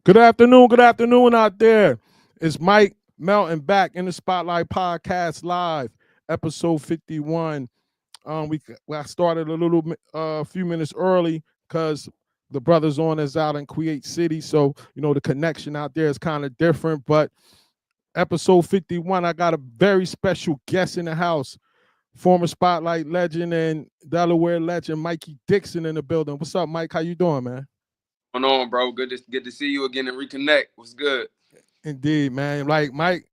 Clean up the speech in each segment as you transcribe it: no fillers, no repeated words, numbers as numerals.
Good afternoon out there. It's Mike Melton back in the Spotlight Podcast Live, episode 51. I started a few minutes early because the brothers on is out in Kuwait City, so the connection out there is kind of different. But episode 51, I got a very special guest in the house, former Spotlight legend and Delaware legend Mikey Dixon in the building. What's up, Mike? How you doing, man? Going on, bro? Good to see you again and reconnect. What's good? Indeed, man. Like Mike,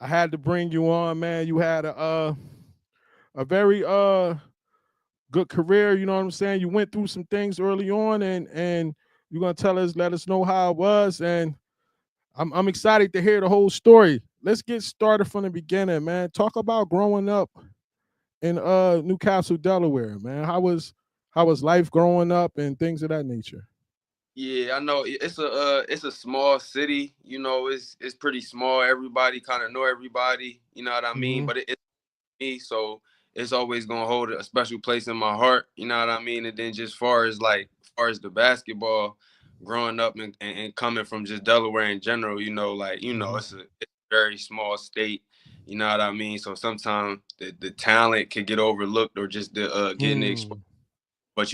I had to bring you on, man. You had a very good career, you know what I'm saying? You went through some things early on and you're gonna let us know how it was. And I'm excited to hear the whole story. Let's get started from the beginning, man. Talk about growing up in Newcastle, Delaware, man. How was life growing up and things of that nature? Yeah, I know it's a small city. It's pretty small. Everybody kind of know everybody. You know what I mean? Mm-hmm. But it's me, so it's always gonna hold a special place in my heart. You know what I mean? And then just far as the basketball, growing up and coming from just Delaware in general, Mm-hmm. it's a very small state. You know what I mean? So sometimes the talent could get overlooked or just the getting the exposure. Mm. But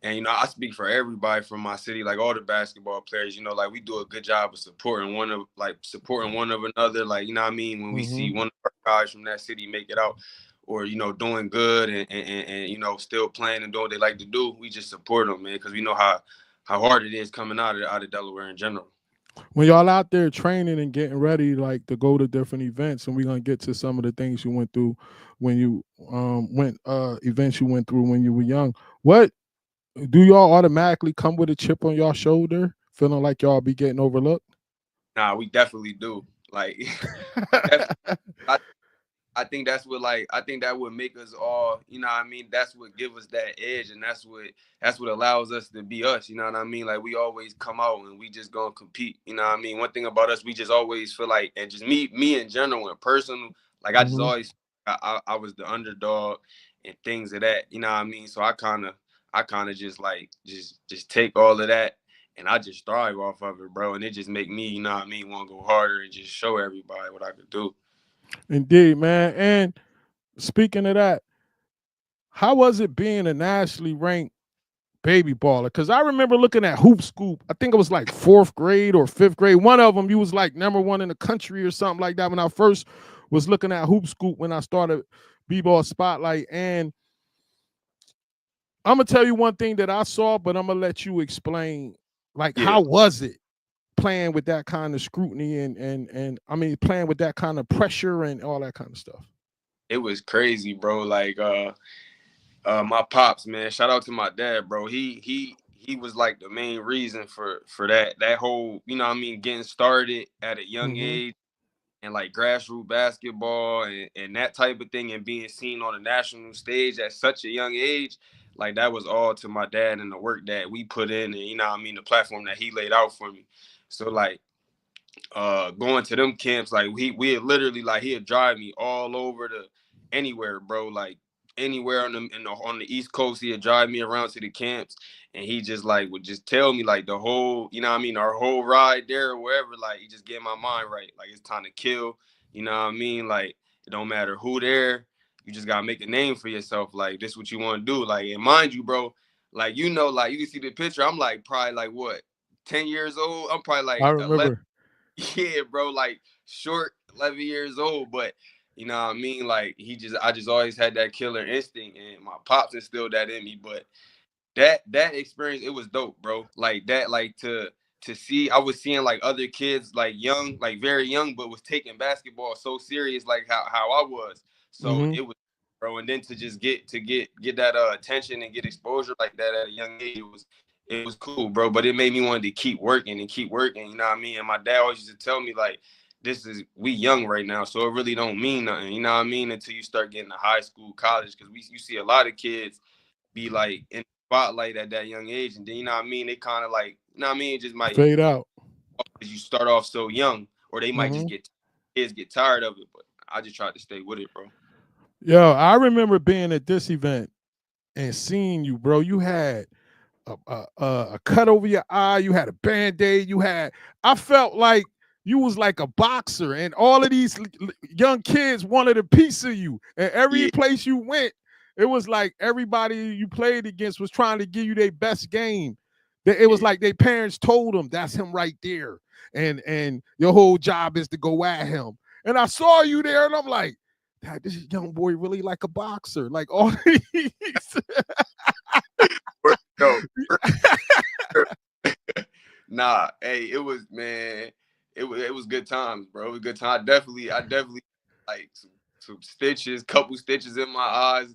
and I speak for everybody from my city, like all the basketball players. Like we do a good job of supporting one of another. Like you know what I mean, when we Mm-hmm. see one of our guys from that city make it out, or doing good and still playing and doing what they like to do, we just support them, man, because we know how hard it is coming out of Delaware in general. When y'all out there training and getting ready like to go to different events, and we're gonna get to some of the things you went through when you went events you went through when you were young. What do y'all automatically come with a chip on y'all shoulder, feeling like y'all be getting overlooked? Nah, we definitely do. Like, definitely. I think I think that would make us all, you know what I mean? That's what give us that edge, and that's what allows us to be us, you know what I mean? Like we always come out and we just gonna compete, you know what I mean? One thing about us, we just always feel like, and just me in general and personal, like I just Hmm. always I was the underdog and things of that, you know what I mean? So I kinda just like just take all of that and I just thrive off of it, bro. And it just make me, you know what I mean, want to go harder and just show everybody what I could do. Indeed, man. And speaking of that, how was it being a nationally ranked baby baller? Because I remember looking at Hoop Scoop. I think it was like fourth grade or fifth grade. One of them, you was like number one in the country or something like that. When I first was looking at Hoop Scoop when I started B-ball Spotlight, and I'm gonna tell you one thing that I saw, but I'm gonna let you explain. Like, Yeah. how was it playing with that kind of scrutiny and I mean playing with that kind of pressure and all that kind of stuff? It was crazy, bro. Like my pops, man. Shout out to my dad, bro. He was like the main reason for that whole, you know what I mean, getting started at a young Mm-hmm. age and like grassroots basketball and that type of thing and being seen on a national stage at such a young age. Like that was all to my dad and the work that we put in and you know what I mean, the platform that he laid out for me. So like going to them camps, like we had literally like he'd drive me all over the anywhere, bro. Like anywhere on the East Coast, he'd drive me around to the camps, and he just like would just tell me like the whole, you know what I mean, our whole ride there or wherever. Like he just get my mind right. Like it's time to kill. You know what I mean? Like it don't matter who there. You just gotta make a name for yourself. Like this what you want to do. Like and mind you, bro. Like like you can see the picture. I'm like probably like what 10 years old. I'm probably I like 11. remember. Yeah, bro, like short, 11 years old, but you know what I mean? Like I just always had that killer instinct and my pops instilled that in me. But that experience, it was dope, bro. Like that, like to see I was seeing like other kids like young, like very young, but was taking basketball so serious, like how I was. So Mm-hmm. it was bro, and then to just get that attention and get exposure like that at a young age, it was cool, bro. But it made me want to keep working and keep working. You know what I mean? And my dad always used to tell me like, we young right now, so it really don't mean nothing. You know what I mean? Until you start getting to high school, college, because you see a lot of kids be like in the spotlight at that young age, and then you know what I mean? They kind of like, you know what I mean? It just might Fade out. because you start off so young, or they might just Mm-hmm. get tired of it. But I just tried to stay with it, bro. Yo, I remember being at this event and seeing you, bro. You had a cut over your eye. You had a Band-Aid. I felt like you was like a boxer, and all of these young kids wanted a piece of you. And every Yeah, place you went, it was like everybody you played against was trying to give you their best game. It was yeah. like their parents told them, that's him right there. And your whole job is to go at him. And I saw you there, and I'm like, Dad, this young boy really like a boxer. Like all these. Yo, nah, hey, it was, man, it was good times, bro. It was good time. I definitely like some stitches, couple stitches in my eyes.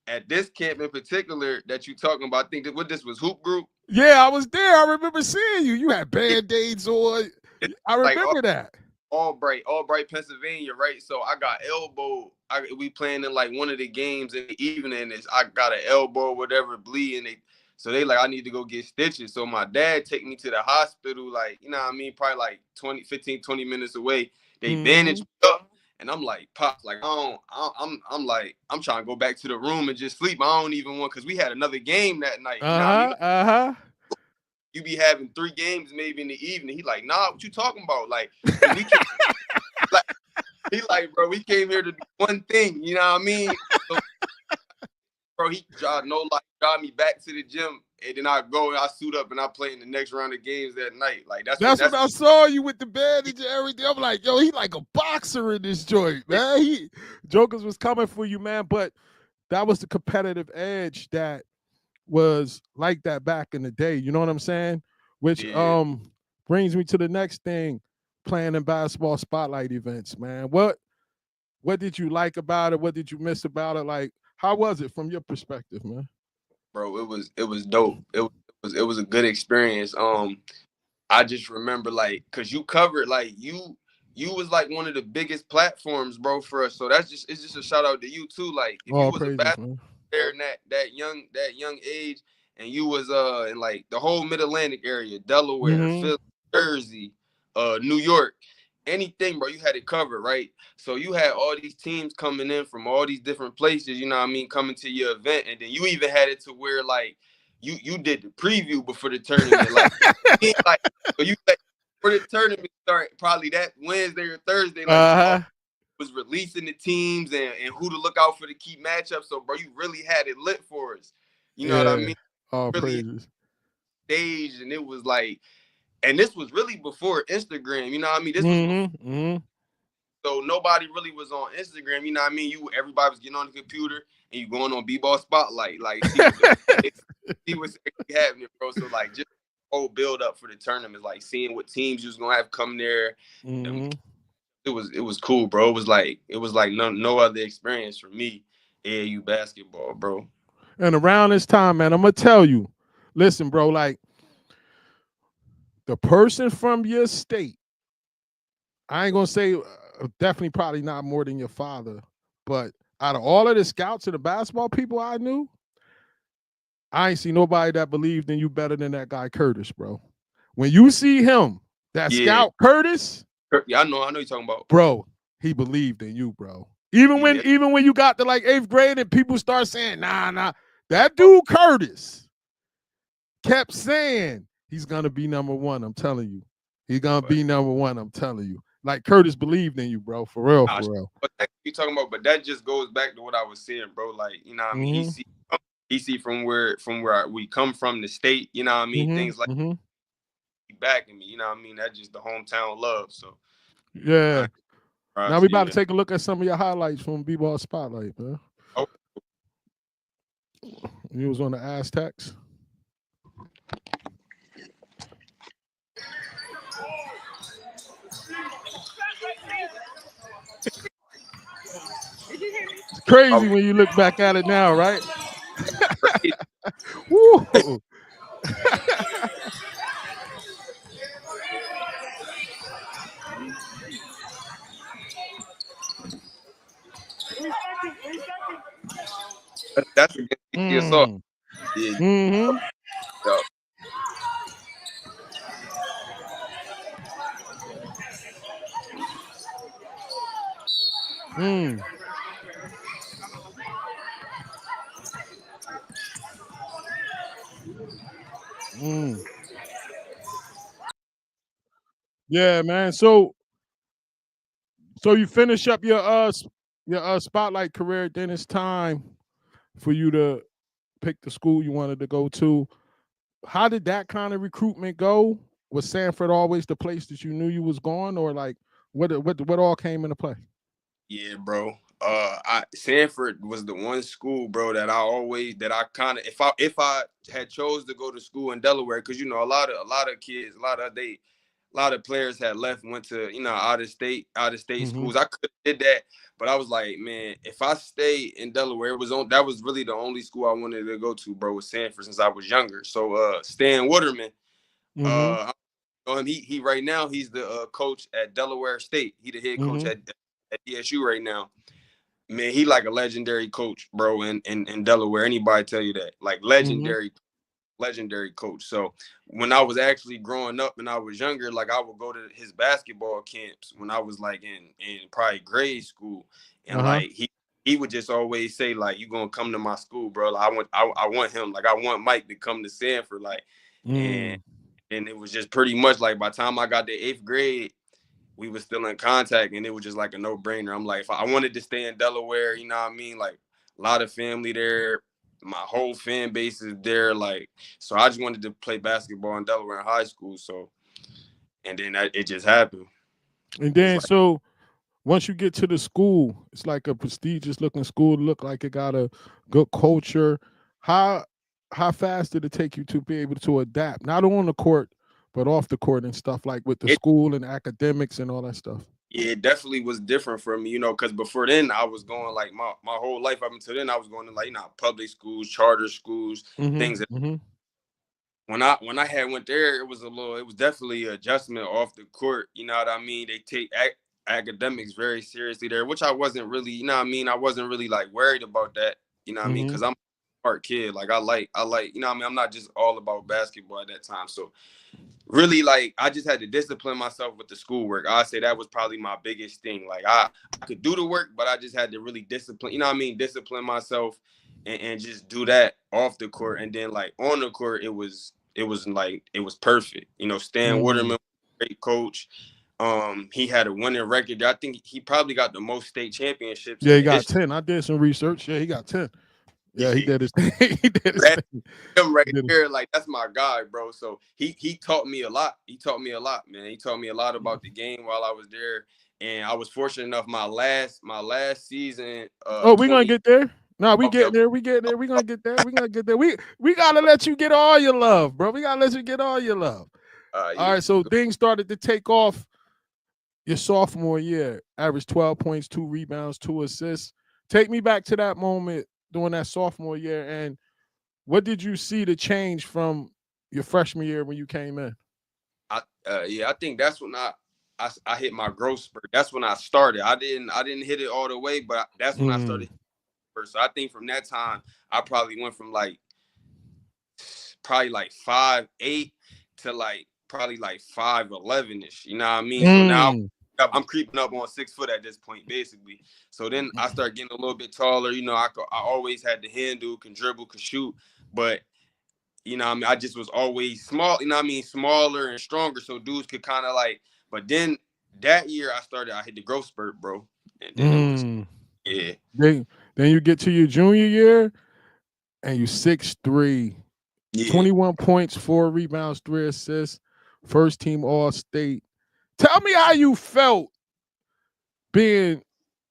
At this camp in particular that you talking about, I think that what this was hoop group. Yeah, I was there. I remember seeing you. You had Band-Aids on. It's I like remember that. Albright, Pennsylvania, right? So I got elbowed. We playing in like one of the games in the evening. I got an elbow or whatever bleeding. So they like, I need to go get stitches. So my dad take me to the hospital, like, you know what I mean? Probably like 20 minutes away. They bandage me up. And I'm like, Pops, like, I'm like, I'm trying to go back to the room and just sleep. I don't even want, because we had another game that night. You know what I mean? You be having 3 games maybe in the evening. He like, nah, what you talking about? Like, because we can't, like, he like, bro, we came here to do one thing. You know what I mean? So, bro, he drive me back to the gym, and then I go and I suit up and I play in the next round of games that night. Like That's when I saw you with the bandage and everything. I'm like, yo, he like a boxer in this joint, man. Jokers was coming for you, man. But that was the competitive edge that was like that back in the day. You know what I'm saying? Which Yeah. brings me to the next thing, playing in basketball spotlight events, man. What did you like about it? What did you miss about it? Like, how was it from your perspective, man? Bro, it was dope. It was a good experience. I just remember, like, cause you covered, like, you was like one of the biggest platforms, bro, for us. So it's just a shout out to you too. Like, if you All was a praises, man. there in that young age, and you was in like the whole Mid Atlantic area, Delaware, Mm-hmm. Philly, Jersey, New York, anything, bro, you had it covered, right? So you had all these teams coming in from all these different places, you know what I mean, coming to your event, and then you even had it to where like you did the preview before the tournament, like so you like for the tournament start probably that Wednesday or Thursday, like you Uh-huh. was releasing the teams and who to look out for the key matchups. So, bro, you really had it lit for us. You know what I Yeah. mean? All Really praises. staged, and it was like, and this was really before Instagram. You know what I mean? This was before, Mm-hmm. Mm-hmm. so nobody really was on Instagram. You know what I mean? Everybody was getting on the computer and you going on B-ball spotlight, like see what's actually happening, bro. So like just whole build up for the tournament, like seeing what teams you was gonna have come there. Mm-hmm. It was cool, bro. It was like no other experience for me. AAU basketball, bro. And around this time, man, I'm gonna tell you, listen, bro, like the person from your state, I ain't gonna say definitely probably not more than your father, but out of all of the scouts and the basketball people I knew, I ain't see nobody that believed in you better than that guy Curtis, bro. When you see him, that Yeah, scout Curtis, yeah, I know you're talking about. bro, he believed in you, bro. Even when you got to like 8th grade and people start saying, nah, that dude Curtis kept saying he's gonna be number one. I'm telling you. He's gonna But be number one. I'm telling you. Like Curtis believed in you, bro. For real, nah, for real. what you talking about? But that just goes back to what I was saying, bro. Like, you know what I mean? He Mm-hmm. see from where we come from, the state, you know what I mean? Things like Mm-hmm. Mm-hmm. backing me, you know what I mean? That's just the hometown love. So Yeah. I Now we props to about to you. take a look at some of your highlights from B-Ball Spotlight, man. Oh, You was on the Aztecs. It's crazy when you look back at it now, right? great. Woo! That's against the assault. Mm. Yeah, Mm-hmm. yeah. Mm. Mm. Yeah, man. So you finish up your spotlight career. Then it's time for you to pick the school you wanted to go to. How did that kind of recruitment go? Was Sanford always the place that you knew you was going, or like what all came into play? Yeah, bro. Sanford was the one school, bro, that I kind of if I had chose to go to school in Delaware, because you know a lot of kids, a lot of players had left, went to out of state Mm-hmm. schools. I could have did that, but I was like, man, if I stay in Delaware, that was really the only school I wanted to go to, bro, was Sanford since I was younger. So Stan Waterman, Mm-hmm. uh, he right now he's the coach at Delaware State. He the head coach Mm-hmm. at DSU right now. Man, he like a legendary coach, bro, in Delaware. Anybody tell you that? Like Mm-hmm. legendary coach. So when I was actually growing up and I was younger, like I would go to his basketball camps when I was like in probably grade school, and Uh-huh. like he would just always say like, "You gonna come to my school, bro? Like, I want him, like I want Mike to come to Sanford, like." and Mm. and it was just pretty much like by the time I got to eighth grade, we were still in contact, and it was just like a no-brainer. I'm like, if I wanted to stay in Delaware, you know what I mean? Like a lot of family there, my whole fan base is there. Like, so I just wanted to play basketball in Delaware in high school. So, and then it just happened. And It's then like so once you get to the school, it's like a prestigious looking school, look like it got a good culture. How how fast did it take you to be able to adapt, not on the court, but off the court and stuff like with the it. school and academics and all that stuff? Yeah, it definitely was different for me, you know, because before then I was going like my whole life up until then I was going to like public schools, charter schools, Mm-hmm. things. Mm-hmm. When I had went there, it was definitely an adjustment off the court. You know what I mean? They take academics very seriously there, which I wasn't really, you know what I mean? I wasn't really like worried about that, you know what I mean? Mm-hmm. Because I'm a smart kid. Like I like, you know what I mean? I'm not just all about basketball at that time. So really, like I just had to discipline myself with the schoolwork. I say that was probably my biggest thing. Like I could do the work, but I just had to really discipline, you know what I mean? Discipline myself and just do that off the court. And then like on the court, it was perfect. You know, Stan Mm. Waterman, great coach. He had a winning record. I think he probably got the most state championships Yeah, in he the got history. 10. I did some research. Yeah, he got 10. Yeah, he Yeah. did his thing. He did his That thing. him right He did there, like that's my guy, bro. So he taught me a lot. He taught me a lot, man. He taught me a lot about the game while I was there. And I was fortunate enough my last season, Oh, we gonna 20. get there. No, we Okay, getting okay. there. We getting there. We gonna get there. We gonna get there. We gotta let you get all your love, bro. We gotta let you get all your love. All Yeah. right, so things started to take off your sophomore year. Average 12 points, 2 rebounds, 2 assists. Take me back to that moment during that sophomore year, and what did you see the change from your freshman year when you came in? Yeah, I think that's when I hit my growth spurt. That's when I started. I didn't hit it all the way, but that's when I Mm. started. First. So I think from that time, I probably went from like probably like 5'8" to like probably like 5'11" ish. You know what I mean? So now Mm. I'm creeping up on 6 foot at this point, basically. So then I start getting a little bit taller. You know, I always had the handle, can dribble, can shoot, but you know what I mean, I just was always small. You know what I mean, smaller and stronger, so dudes could kind of like. But then that year I hit the growth spurt, bro, and then it was Mm. yeah, Then you get to your junior year and you 6'3", yeah. 21 points, 4 rebounds, 3 assists, first team All State. Tell me how you felt being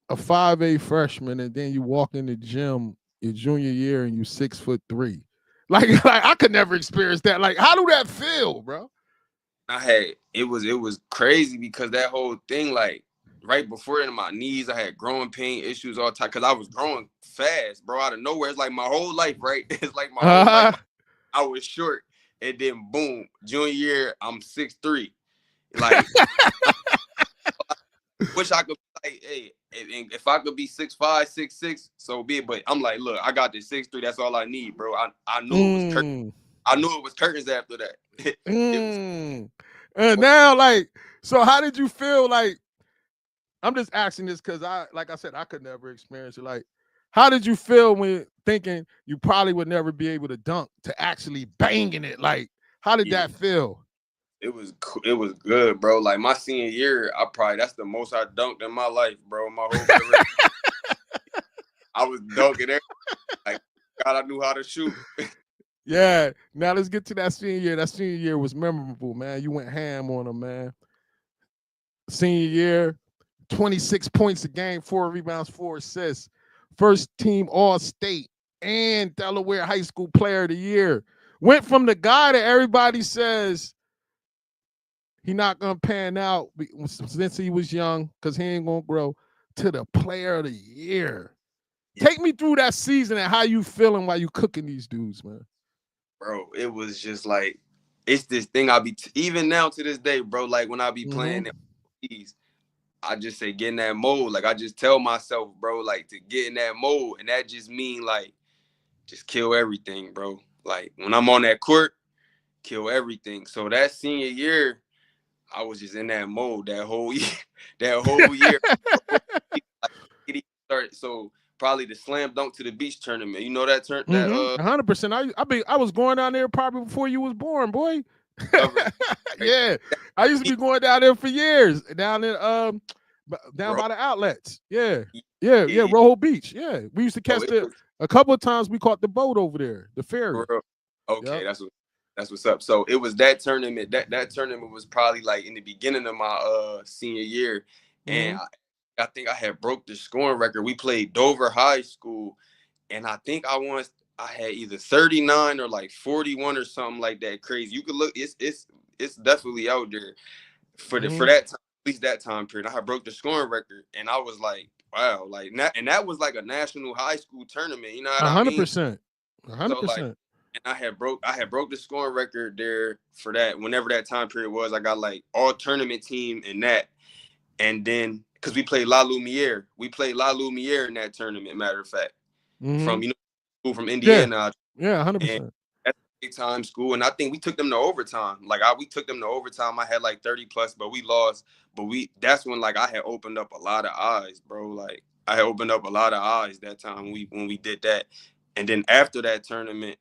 a 5'8" freshman and then you walk in the gym your junior year and you 6'3". Like I could never experience that. Like, how do that feel, bro? It was crazy because that whole thing, like right before in my knees, I had growing pain issues all the time because I was growing fast, bro, out of nowhere. It's like my whole life, right? It's like my whole life Uh-huh. I was short, and then boom, junior year I'm 6'3". Like I wish I could like, hey, if I could be 6'5", 6'6", so be it. But I'm like, look, I got this 6'3". That's all I need, bro. I knew it was Mm. I knew it was curtains after that. It was. Mm. And now, like, so how did you feel? Like, I'm just asking this because like I said, I could never experience it. Like, how did you feel when thinking you probably would never be able to dunk to actually banging it? Like, How did that feel? It was good, bro. Like my senior year, that's the most I dunked in my life, bro. My whole career, I was dunking everything. Like God, I knew how to shoot. Yeah. Now let's get to that senior year. That senior year was memorable, man. You went ham on them, man. Senior year, 26 points a game, 4 rebounds, 4 assists. First team All-State and Delaware High School Player of the Year. Went from the guy that everybody says he not gonna pan out since he was young because he ain't gonna grow to the Player of the Year. Yeah. Take me through that season and how you feeling while you cooking these dudes, man. Bro, it was just like it's this thing I be even now to this day, bro. Like when I be playing these, I just say get in that mode. Like I just tell myself, bro, like to get in that mode, and that just mean like just kill everything, bro. Like when I'm on that court, kill everything. So that senior year, I was just in that mode that whole year. That whole year. So probably the slam dunk to the beach tournament. You know that 100%. I was going down there probably before you was born, boy. Yeah, I used to be going down there for years. Down in down by the outlets. Yeah. Rojo Beach. Yeah, we used to catch a couple of times. We caught the boat over there, the ferry. Okay, yep. That's what's up. So it was that tournament. That tournament was probably like in the beginning of my senior year, and I think I had broke the scoring record. We played Dover High School, and I think I had either 39 or like 41 or something like that. Crazy. You could look. It's definitely out there for that time, at least that time period. I had broke the scoring record, and I was like, wow, like that was like a national high school tournament. You know what I mean? 100%. 100%. So, like, and I had broke the scoring record there for that. Whenever that time period was, I got like all tournament team in that, and then because we played La Lumiere in that tournament. Matter of fact, from from Indiana. Yeah, 100%. That's a big time school, and I think we took them to overtime. Like we took them to overtime. I had like 30 plus, but we lost. But that's when like I had opened up a lot of eyes, bro. Like I had opened up a lot of eyes that time when we did that, and then after that tournament.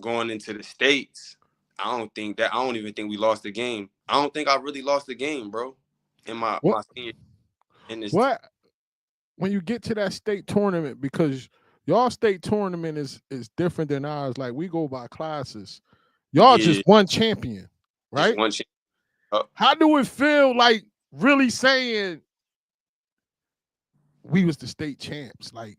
Going into the States, I don't even think we lost the game. I don't think I really lost the game, bro. In my senior in this. What? When you get to that state tournament, because y'all state tournament is different than ours. Like we go by classes. Y'all just one champion, right? Just one champion. How do it feel like really saying we was the state champs? Like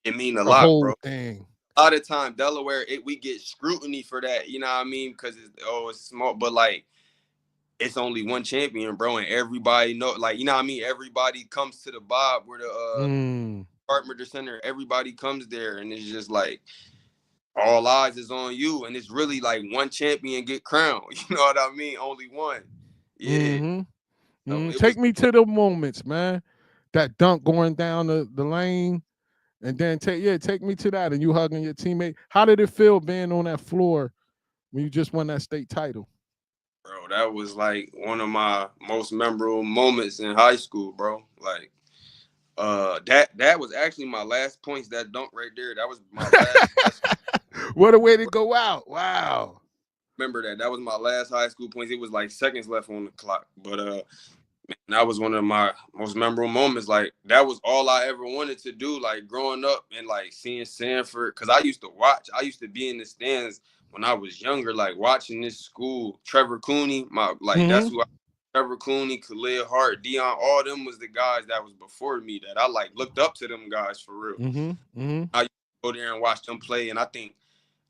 it mean a lot, bro. Thing. A lot of time, Delaware, we get scrutiny for that. You know what I mean? Because it's small, but like it's only one champion, bro, and everybody know. Like you know what I mean? Everybody comes to the Bob where the Department Center. Everybody comes there, and it's just like all eyes is on you, and it's really like one champion get crowned. You know what I mean? Only one. Yeah. So take me to the moments, man. That dunk going down the lane. And then take me to that, and you hugging your teammate. How did it feel being on that floor when you just won that state title? Bro, that was like one of my most memorable moments in high school, bro. Like, that was actually my last points. That dunk right there, that was my last. What a way to go out! Wow. Remember that? That was my last high school points. It was like seconds left on the clock, but that was one of my most memorable moments. Like that was all I ever wanted to do. Like growing up and like seeing Sanford, because I used to be in the stands when I was younger, like watching this school. Trevor Cooney, that's who Trevor Cooney, Khalil Hart, Dion, all them was the guys that was before me that I like looked up to them guys for real. I used to go there and watch them play, and I think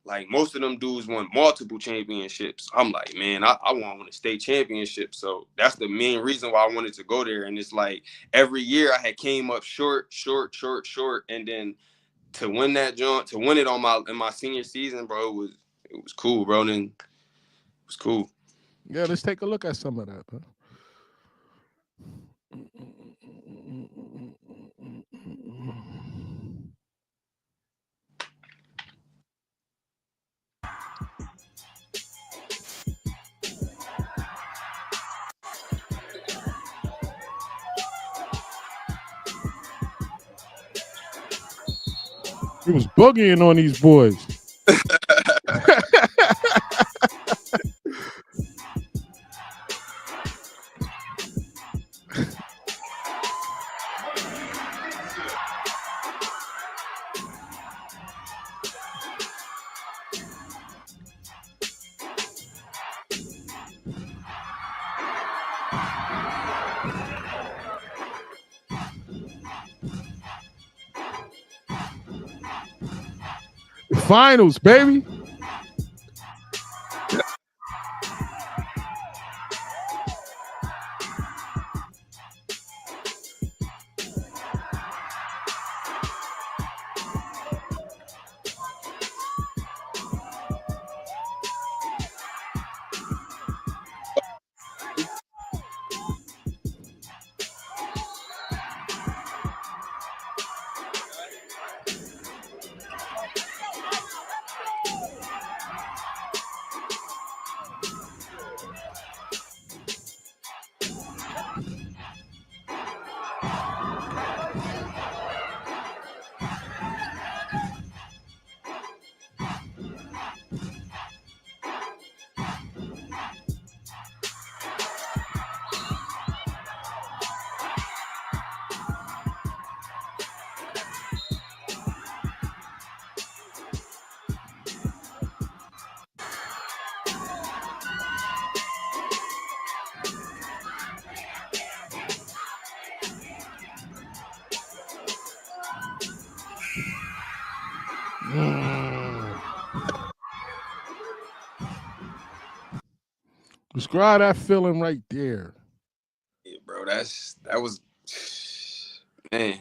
like most of them dudes won multiple championships. I'm like, man, I want to win a state championship. So that's the main reason why I wanted to go there. And it's like every year I had came up short. And then to win that joint, to win it in my senior season, bro, it was cool, bro. Then it was cool. Yeah, let's take a look at some of that, bro. He was boogieing on these boys. finals, baby. Describe that feeling right there. Yeah, bro, that was man,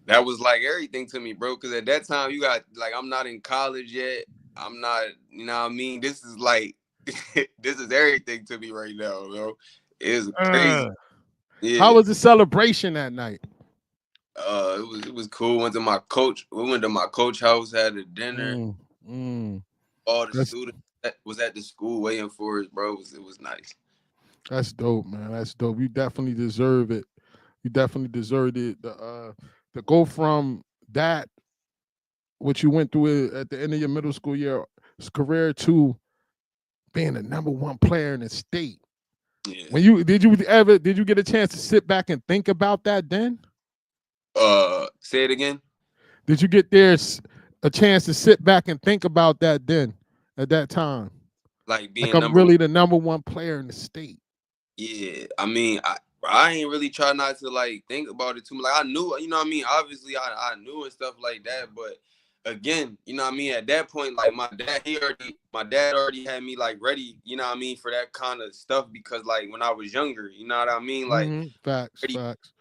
that was like everything to me, bro. Because at that time, you got like I'm not in college yet. I'm not, you know what I mean. This is like this is everything to me right now, bro. It's crazy. How Yeah. was the celebration that night? It was cool. We went to my coach house, had a dinner. Mm, mm. All the That's students that was at the school waiting for us, bro. It was nice. that's dope, man. That's dope. You definitely deserve it. You definitely deserved it. To go from that, what you went through at the end of your middle school year career, to being the number one player in the state. Yeah. When did you get a chance to sit back and think about that then? Say it again. Did you get a chance to sit back and think about that then at that time? Like Like being I'm number one. really the number one player in the state. Yeah. I mean, I ain't really try not to like think about it too much. Like I knew, you know what I mean? Obviously I knew and stuff like that, but again, you know what I mean? At that point, like my dad already had me like ready, you know what I mean, for that kind of stuff because like when I was younger, you know what I mean? Like Facts, already facts.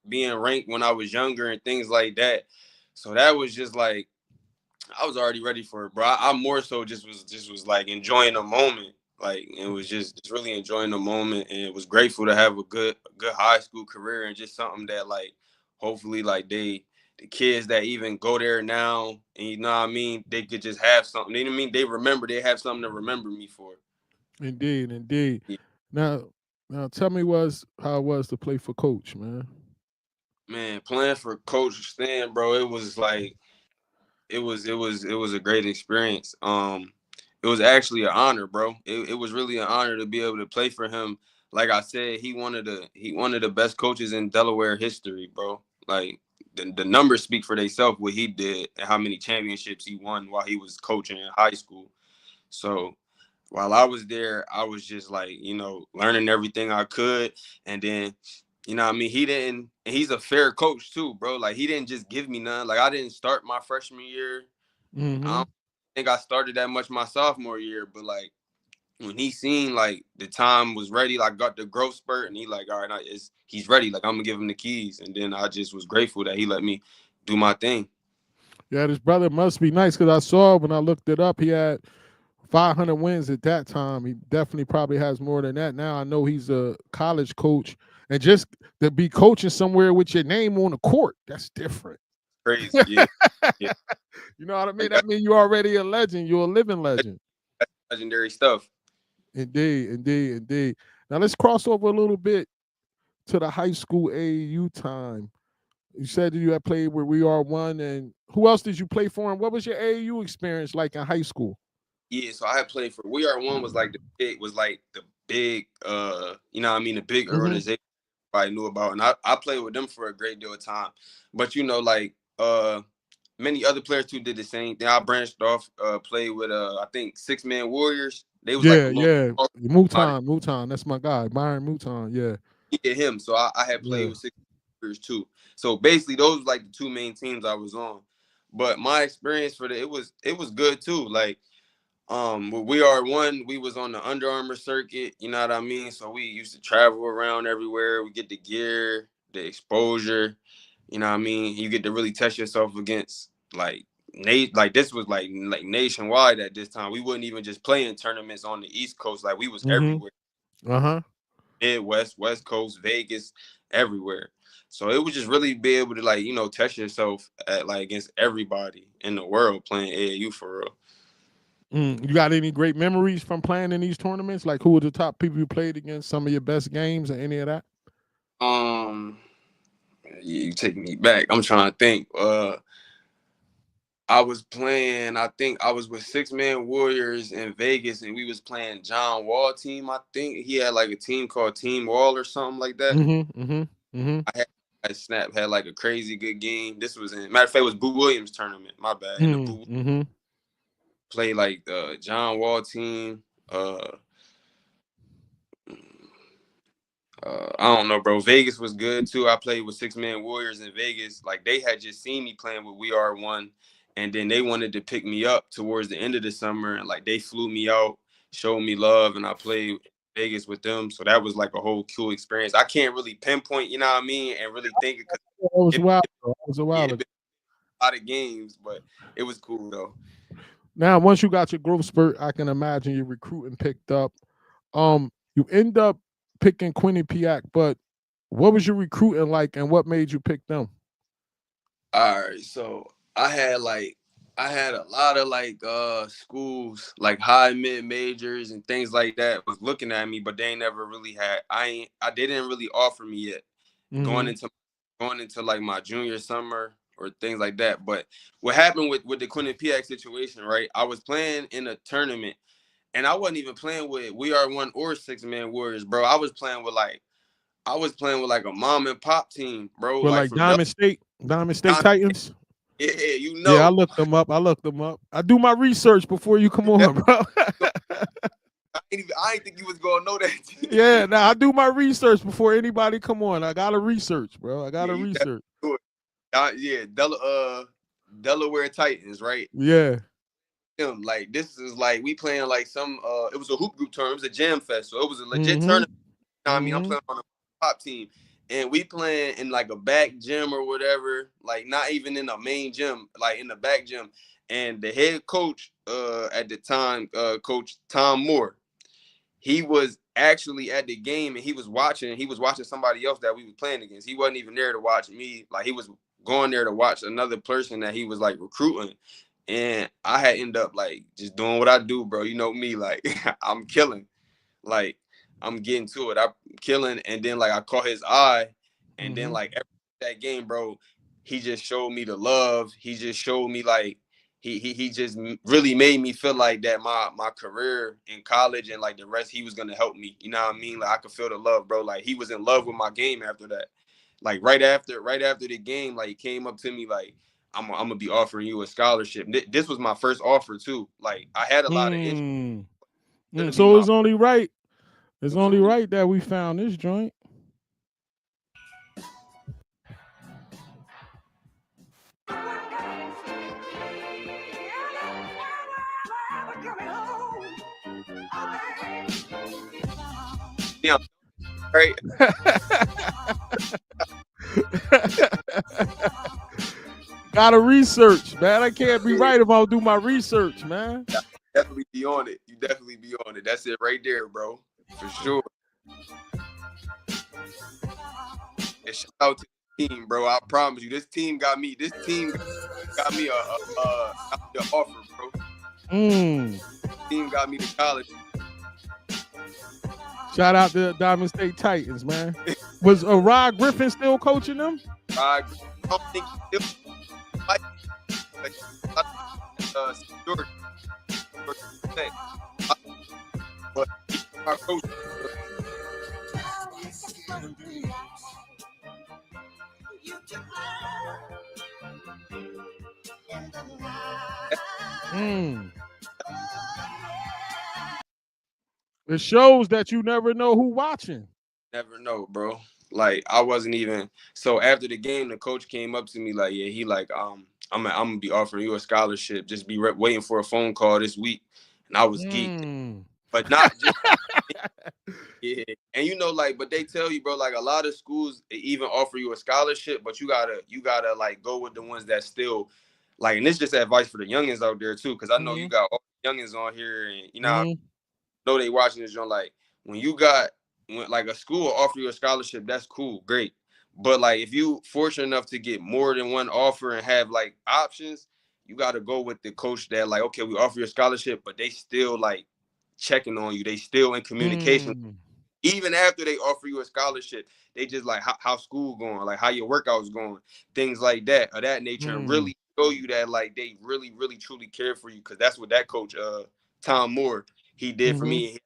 being ranked when I was younger and things like that. So that was just like I was already ready for it, bro. I more so just was like enjoying the moment. Like it was just really enjoying the moment and was grateful to have a good high school career and just something that like hopefully like the kids that even go there now and you know what I mean, they could just have something. You know what I mean? They have something to remember me for. Indeed, indeed. Yeah. Now, now tell me how it was to play for Coach, man. Man, playing for Coach Stan, bro, it was like it was a great experience. It was actually an honor, bro. It was really an honor to be able to play for him. Like I said, he one of the best coaches in Delaware history, bro. Like the numbers speak for themselves what he did and how many championships he won while he was coaching in high school. So while I was there, I was just like, learning everything I could. And then, what I mean, and he's a fair coach too, bro. Like he didn't just give me none. Like I didn't start my freshman year. I Mm-hmm. don't think I started that much my sophomore year, but like when he seen like the time was ready, like got the growth spurt, and he like, all right, he's ready. Like I'm gonna give him the keys, and then I just was grateful that he let me do my thing. Yeah, this brother must be nice because I saw when I looked it up, he had 500 wins at that time. He definitely probably has more than that now. I know he's a college coach, and just to be coaching somewhere with your name on the court, that's different. Crazy, yeah, yeah. You know what I mean? Like That means you're already a legend. You're a living legend. that's legendary stuff. Indeed, indeed, indeed. Now let's cross over a little bit to the high school AAU time. You said that you had played with We Are One, and who else did you play for? And what was your AAU experience like in high school? Yeah, so I had played for We Are One was like the big what I mean, the big Mm-hmm. organization I knew about. And I played with them for a great deal of time. But like many other players too did the same thing. I branched off, played with I think 6 Man Warriors. They was like a Yeah, little yeah. body. Muton, that's my guy, Byron Muton. Yeah, Yeah, him. So I had played yeah. with 6 Warriors too. So basically those were like the two main teams I was on. But my experience for it was good too. Like we are one. We was on the Under Armour circuit. You know what I mean? So we used to travel around everywhere. We get the gear, the exposure. You know what I mean? You get to really test yourself against like this was like nationwide at this time. We wouldn't even just play in tournaments on the East Coast. Like we was everywhere. Uh-huh. Midwest, West Coast, Vegas, everywhere. So it would just really be able to like, test yourself at like against everybody in the world playing AAU for real. You got any great memories from playing in these tournaments? Like, who were the top people you played against? Some of your best games or any of that? Um, you take me back. I'm trying to think. I was playing. I think I was with Six Man Warriors in Vegas, and we was playing John Wall team. I think he had like a team called Team Wall or something like that. Snap had like a crazy good game. This was in matter of fact, it was Boo Williams tournament. My bad. In the Boo played like the John Wall team. I don't know, bro. Vegas was good too. I played with Six Man Warriors in Vegas. Like they had just seen me playing with We Are One, and then they wanted to pick me up towards the end of the summer, and like they flew me out, showed me love, and I played Vegas with them. So that was like a whole cool experience. I can't really pinpoint, you know what I mean, and really think it because it was wild. It was a while. Been a lot of games, but it was cool though. Now, once you got your growth spurt, I can imagine your recruiting picked up. You end up picking Quinnipiac, but what was your recruiting like, and what made you pick them? All right, so I had a lot of like schools like high mid majors and things like that was looking at me, but they never really had they didn't really offer me yet going into like my junior summer or things like that. But what happened with the Quinnipiac situation, right? I was playing in a tournament and I wasn't even playing with We Are One or Six Man Warriors, bro. I was playing with like a mom and pop team, bro. Well, Like like from Diamond State Titans. yeah, Yeah, I looked them up. I do my research before you come on, bro. I didn't think you was gonna know that. Yeah, now I do my research before anybody come on. I gotta research, bro. I gotta You research. do it. Delaware Titans, right? Yeah. Like this is like we playing like some it was a hoop group tournament, it was a jam fest, so it was a legit tournament. You know what I mean, I'm playing on a pop team, and we playing in like a back gym or whatever, like not even in the main gym, like in the back gym. And the head coach at the time, Coach Tom Moore, he was actually at the game and he was watching somebody else that we were playing against. He wasn't even there to watch me. Like he was going there to watch another person that he was like recruiting. And I had ended up like just doing what I do, bro. You know me, like I'm killing. Like I'm getting to it. I'm killing. And then like I caught his eye. And then like every that game, bro, he just showed me the love. He just showed me like he just really made me feel like that my career in college and like the rest, he was gonna help me. You know what I mean? Like I could feel the love, bro. Like he was in love with my game after that. Like right after the game, like he came up to me like I'm gonna be offering you a scholarship. This was my first offer too. Like I had a lot of interest. So it's only right. It's only right that we found this joint. Yeah, right. Gotta research, man. I can't be right if I don't do my research, man. Definitely be on it. You definitely be on it. That's it right there, bro. For sure. And shout out to the team, bro. I promise you, this team got me. This team got me a offer, bro. Team got me to college. Shout out to Diamond State Titans, man. Was Rod Griffin still coaching them? I don't think he still like but our coach. It shows that you never know who watching. Never know, bro. Like I wasn't even. So after the game, the coach came up to me like, yeah, he like I'm gonna be offering you a scholarship. Just be waiting for a phone call this week. And I was geeked, Mm. but not just yeah. And like, but they tell you, bro, like a lot of schools even offer you a scholarship, but you gotta like go with the ones that still like, and this just advice for the youngins out there too, because I know you Mhm. got all the youngins on here, and Mhm. know they watching this, like when you got when like a school will offer you a scholarship, that's cool, great. But like if you fortunate enough to get more than one offer and have like options, you got to go with the coach that like, okay, we offer you a scholarship, but they still like checking on you. They still in communication. Mm. Even after they offer you a scholarship, they just like how school going, like how your workouts going, things like that of that nature, and Mm. really show you that like they really, really, truly care for you. Because that's what that coach, Tom Moore, he did for Mhm. me.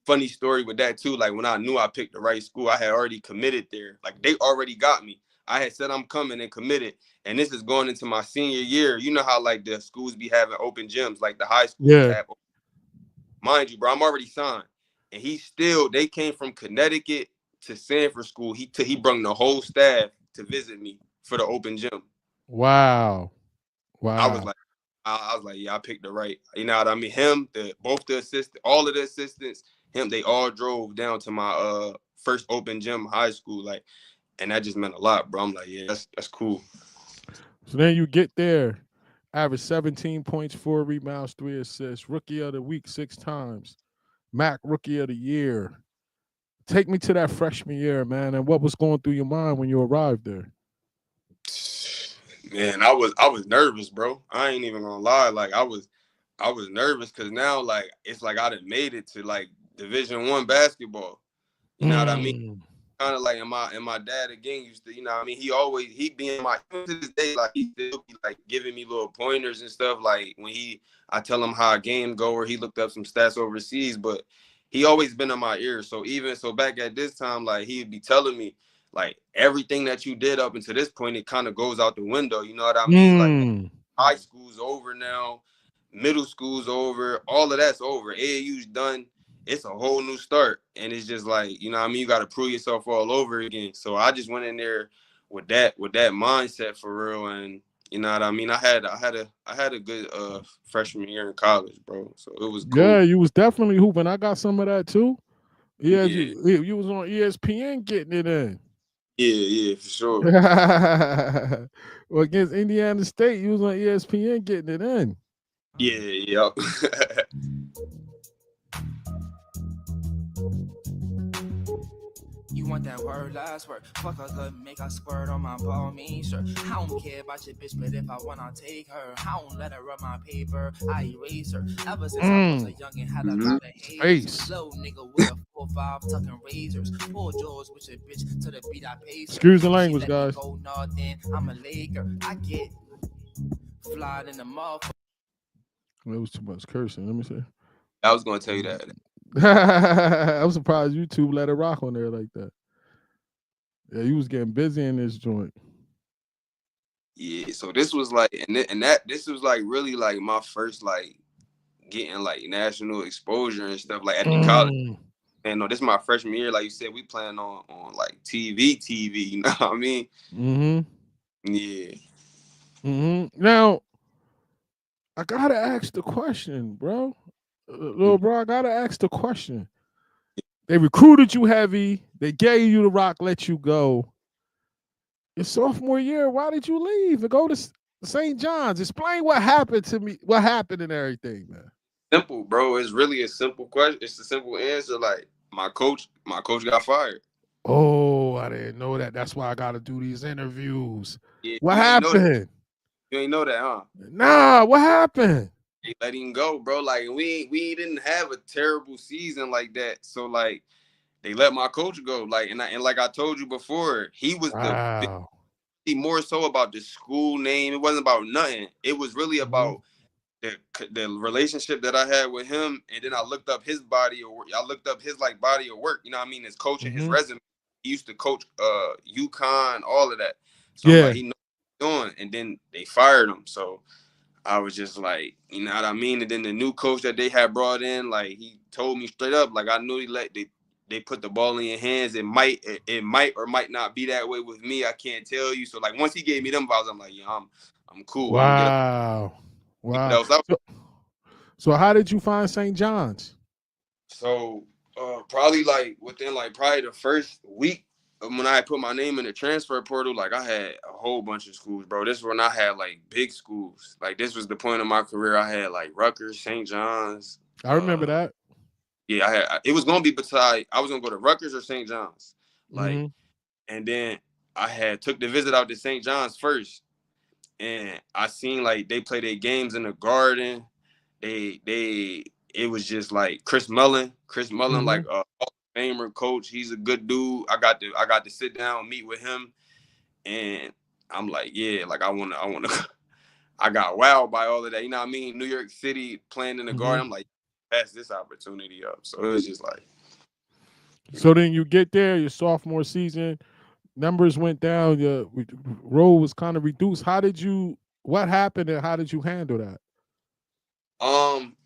Funny story with that too. Like when I knew I picked the right school, I had already committed there. Like they already got me. I had said I'm coming and committed. And this is going into my senior year. You know how like the schools be having open gyms, like the high schools Yeah. have. Mind you, bro, I'm already signed. And they came from Connecticut to Sanford School. He brought the whole staff to visit me for the open gym. Wow. I was Wow. like, I was like, yeah, I picked the right. You know what I mean? Him, both the assistants, all of the assistants, him, they all drove down to my first open gym high school, like, and that just meant a lot, bro. I'm like, yeah, that's cool. So then you get there, average 17 points, 4 rebounds, 3 assists, rookie of the week 6 times, MAC rookie of the year. Take me to that freshman year, man, and what was going through your mind when you arrived there? Man, I was nervous, bro. I ain't even gonna lie. Like I was nervous because now like it's like I done made it to like Division 1 basketball. You know what I mean? Mm. Kind of like and my dad again used to, I mean, he be in my even to this day, like he still be like giving me little pointers and stuff. Like when I tell him how a game go, or he looked up some stats overseas, but he always been in my ear. So even so back at this time, like he'd be telling me like everything that you did up until this point, it kind of goes out the window. You know what I mean? Like Mm. high school's over now, middle school's over, all of that's over. AAU's done. It's a whole new start. And it's just like, you know what I mean? You got to prove yourself all over again. So I just went in there with that mindset for real. And you know what I mean? I had a good freshman year in college, bro. So it was Yeah, cool. you was definitely hooping. I got some of that too. Yeah, Yeah, you was on ESPN getting it in. yeah, for sure. Well, against Indiana State, you was on ESPN getting it in. Yeah, yeah. You want that word, last word. Fuck a good, make a squirt on my ball, me sure. I don't care about your bitch, but if I wanna take her, I don't let her rub my paper, I erase her. Ever since I was a young and had a Mhm. lot of haters. Space. Slow nigga with a 4-5 tucking razors. Poor George with your bitch to the beat I pace her. Excuse the If she language, let me guys. go nothing, I'm a Laker. I get fly in the motherfucker. That was too much cursing. Let me see. I was gonna tell you that. I'm surprised YouTube let it rock on there like that. Yeah, you was getting busy in this joint. Yeah, so this was like, and this was like really like my first like getting like national exposure and stuff like at the college. Mm. And no, this is my freshman year. Like you said, we playing on like TV. You know what I mean? Mm-hmm. Yeah. Mm-hmm. Now, I gotta ask the question, bro. Little bro, I gotta ask the question. They recruited you heavy. They gave you the rock, let you go. Your sophomore year, why did you leave and go to St. John's? Explain what happened to me, what happened and everything, man. Simple, bro. It's really a simple question. It's a simple answer. Like my coach got fired. Oh, I didn't know that. That's why I gotta do these interviews. Yeah, What you ain't know that. happened? You ain't know that, huh? Nah, what happened? They let him go, bro. Like we didn't have a terrible season like that. So like they let my coach go. Like and like I told you before, he was Wow. more so about the school name. It wasn't about nothing. It was really Mm-hmm. about the relationship that I had with him. And then I looked up his body of work. I looked up his like body of work. You know what I mean? His coaching, his Mm-hmm. resume. He used to coach UConn, all of that. So I'm like, Yeah. he knows what he's doing. And then they fired him. So I was just like, you know what I mean? And then the new coach that they had brought in, like he told me straight up, like I knew they put the ball in your hands. It might or might not be that way with me. I can't tell you. So like once he gave me them vibes, I'm like, yeah, I'm cool. I'm gonna get Wow. Wow. else out. So how did you find St. John's? So probably like within like probably the first week when I put my name in the transfer portal, like I had a whole bunch of schools, bro. This was when I had like big schools. Like this was the point of my career. I had like Rutgers, St. John's. I remember that. Yeah, it was gonna be beside. I was gonna go to Rutgers or St. John's, like, Mm-hmm. and then I had took the visit out to St. John's first, and I seen like they play their games in the Garden. They it was just like Chris Mullen, Mm-hmm. like a Hall of Famer coach. He's a good dude. I got to sit down, meet with him, and I'm like, yeah, like I wanna. I got wowed by all of that. You know what I mean? New York City playing in the Mm-hmm. Garden. I'm like, pass this opportunity up. So it was just like. So then you get there, your sophomore season, numbers went down, your role was kind of reduced. What happened and how did you handle that?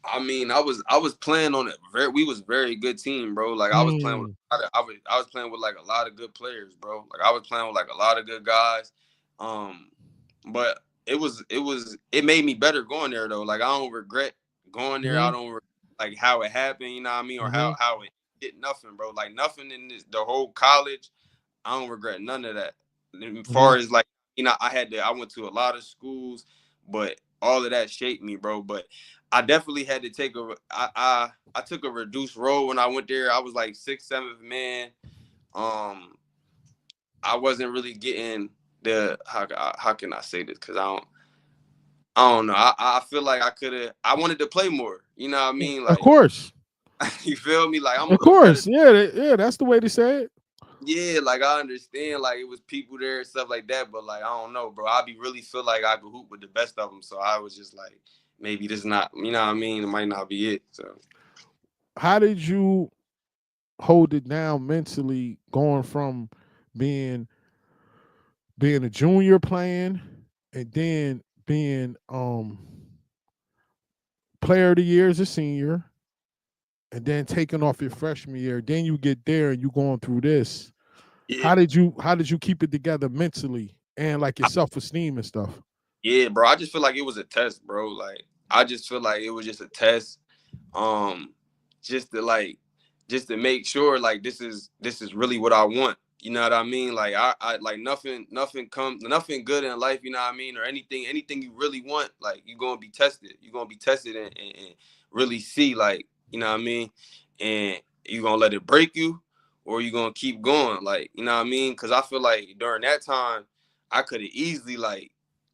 I mean, I was playing on it. We was very good team, bro. Like I was playing with, Mm. I was playing with like a lot of good players, bro. Like I was playing with like a lot of good guys. Um, but it made me better going there though. Like I don't regret going there. I Mm-hmm. don't like how it happened. You know what I mean, or Mm-hmm. how it did nothing, bro. Like nothing in the whole college. I don't regret none of that. As Mm-hmm. far as like, I went to a lot of schools, but all of that shaped me, bro. But I definitely had to I took a reduced role when I went there. I was like sixth, seventh man. Um, I wasn't really getting the how can I say this? Because I don't know. I feel like I wanted to play more. You know what I mean? Of Like course. you feel me? Like I'm a Of competitor. course. Yeah, yeah, that's the way to say it. Yeah, like I understand, like it was people there and stuff like that, but like I don't know, bro. I be really feel like I could hoop with the best of them, so I was just like, maybe this not, you know what I mean? It might not be it. So How did you hold it down mentally going from being being a junior playing and then being player of the year as a senior and then taking off your freshman year, then you get there and you going through this. yeah, How did you keep it together mentally and like your I, self-esteem and stuff? yeah, bro. I just feel like it was a test, bro. Like I just feel like it was just a test. Um, just to like, just to make sure like this is really what I want. You know what I mean? Like I like nothing good in life. You know what I mean? Or anything you really want, like you're gonna be tested. You're gonna be tested and really see like, you know what I mean? And you gonna let it break you, or you gonna keep going. Like, you know what I mean? Because I feel like during that time, I could have easily like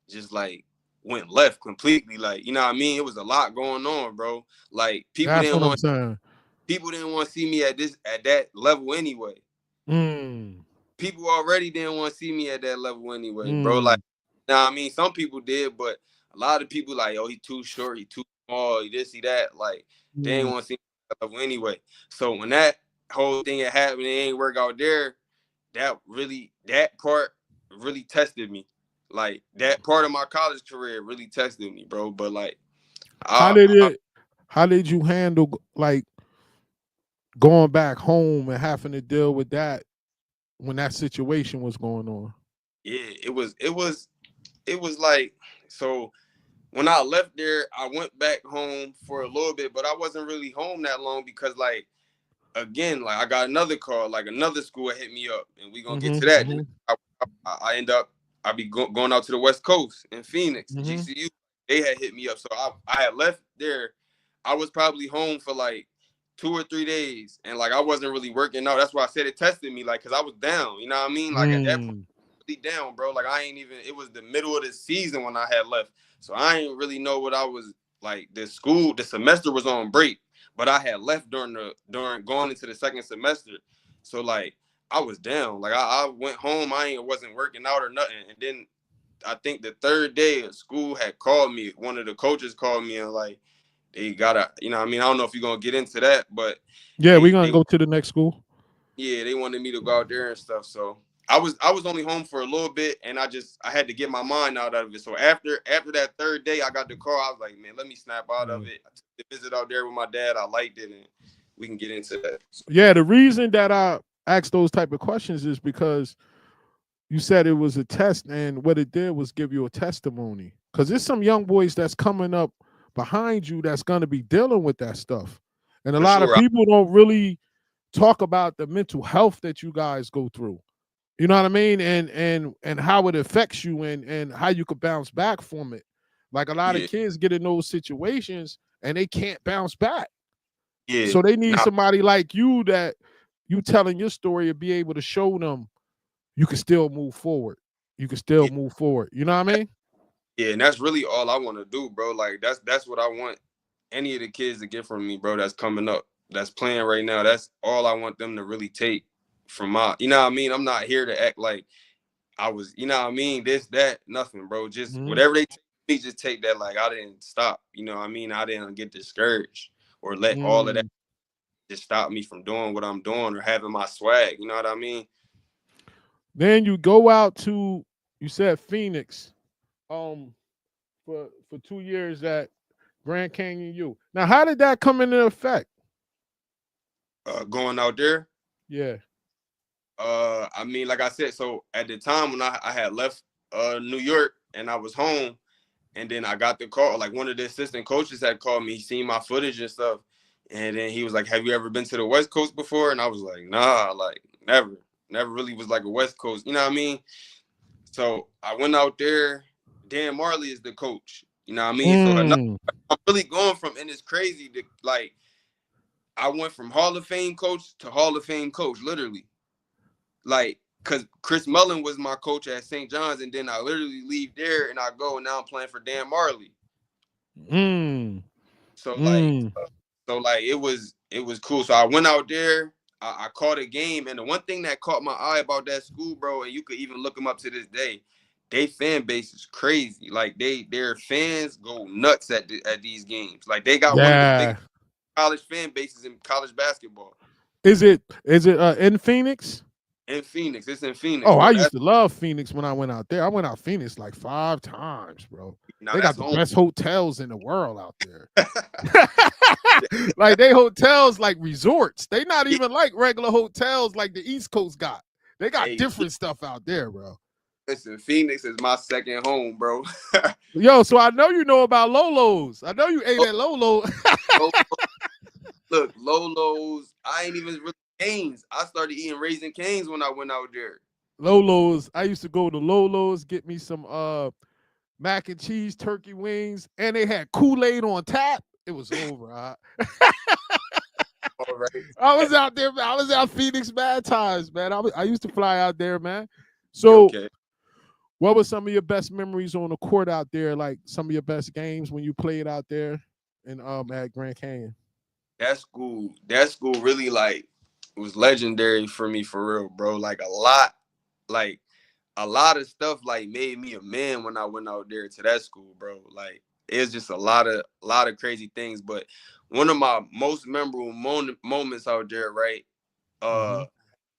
just like went left completely. Like, you know what I mean? It was a lot going on, bro. Like That's what I'm saying. people didn't want to see me at that level anyway. Mm, People already didn't want to see me at that level anyway, bro. Like, mm, now I mean, some people did, but a lot of people like, oh, he too short, he too small, he this, he that. Like, they mm. didn't want to see me at that level anyway. So when that whole thing had happened, it ain't work out there. That part really tested me. Like that part of my college career really tested me, bro. But like, How I, did I it how did you handle like going back home and having to deal with that when that situation was going on? yeah, it was like so. When I left there, I went back home for a little bit, but I wasn't really home that long because, like, again, like I got another call, like another school hit me up, and we gonna get Mm-hmm. to that. Then Mm-hmm. I end up I be going out to the West Coast in Phoenix, Mm-hmm. GCU. They had hit me up, so I had left there. I was probably home for like 2 or 3 days, and like I wasn't really working out. That's why I said it tested me, like, cause I was down. You know what I mean? Like at that point, Mm. really down, bro. Like I ain't even. It was the middle of the season when I had left, so I ain't really know what I was like. The semester was on break, but I had left during going into the second semester. So like I was down. Like I went home. Wasn't working out or nothing. And then I think the third day of school had called me. One of the coaches called me and like they gotta, you know what I mean? I don't know if you're gonna get into that, but Yeah, we're they gonna they go to the next school. yeah, they wanted me to go out there and stuff. So I was only home for a little bit, and I had to get my mind out of it. So after that third day, I got the call. I was like, man, let me snap out of Mm. it. I took the visit out there with my dad. I liked it, and we can get into that. So, Yeah, the reason that I ask those type of questions is because you said it was a test, and what it did was give you a testimony. Because there's some young boys that's coming up behind you that's going to be dealing with that stuff. And a For lot of sure. people don't really talk about the mental health that you guys go through. You know what I mean? And how it affects you and how you could bounce back from it. Like a lot of Yeah, kids get in those situations and they can't bounce back. yeah. So they need Nah, somebody like you that you telling your story and be able to show them you can still move forward. You can still yeah, move forward. You know what I mean? yeah. And that's really all I want to do, bro. Like that's what I want any of the kids to get from me, bro. That's coming up, that's playing right now. That's all I want them to really take from my. You know what I mean? I'm not here to act like I was. You know what I mean? This, that, nothing, bro. Just Mhm. whatever they take me, just take that. Like I didn't stop. You know what I mean? I didn't get discouraged or let all of that Mm. just stop me from doing what I'm doing or having my swag. You know what I mean? Then you go out to you said Phoenix um for 2 years at Grand Canyon U. Now, how did that come into effect? Going out there. Yeah. I mean, like I said, so at the time when I had left New York and I was home, and then I got the call, like one of the assistant coaches had called me, he seen my footage and stuff. And then he was like, "Have you ever been to the West Coast before?" And I was like, "Nah, like never. Never really was like a West Coast, you know what I mean?" So I went out there. Dan Marley is the coach. You know what I mean? So another, Mm. I'm really going from, and it's crazy to like I went from Hall of Fame coach to Hall of Fame coach, literally. Like, cause Chris Mullen was my coach at St. John's, and then I literally leave there and I go and now I'm playing for Dan Marley. Mm. So like, Mm. it was cool. So I went out there. I caught a game, and the one thing that caught my eye about that school, bro, and you could even look them up to this day, they fan base is crazy. Like their fans go nuts at these games. Like they got one of the Yeah. biggest college fan bases in college basketball Is it in Phoenix? in Phoenix. It's in Phoenix, Oh, I bro. used That's to love Phoenix when I went out there. I went out Phoenix like 5 times, bro. now They got that's the home. best hotels in the world out there. Like they hotels like resorts. They not even like regular hotels like the East Coast got. They got Hey, different stuff out there, bro. listen, Phoenix is my second home, bro. Yo, so I know you know about Lolo's. I know you ate at Lolo. Lo- Look, Lolo's. I ain't even really canes. I started eating Raisin Canes when I went out there. Lolo's. I used to go to Lolo's, get me some mac and cheese, turkey wings, and they had Kool-Aid on tap. It was over. All right. I was out there. I was out Phoenix bad times, man. I used to fly out there, man. Okay, So, okay. what were some of your best memories on the court out there? Like some of your best games when you played out there in at Grand Canyon. That school really like was legendary for me for real, bro. Like a lot of stuff like made me a man when I went out there to that school, bro. Like it's just a lot of crazy things. But one of my most memorable moments out there, right? Mm-hmm. Uh,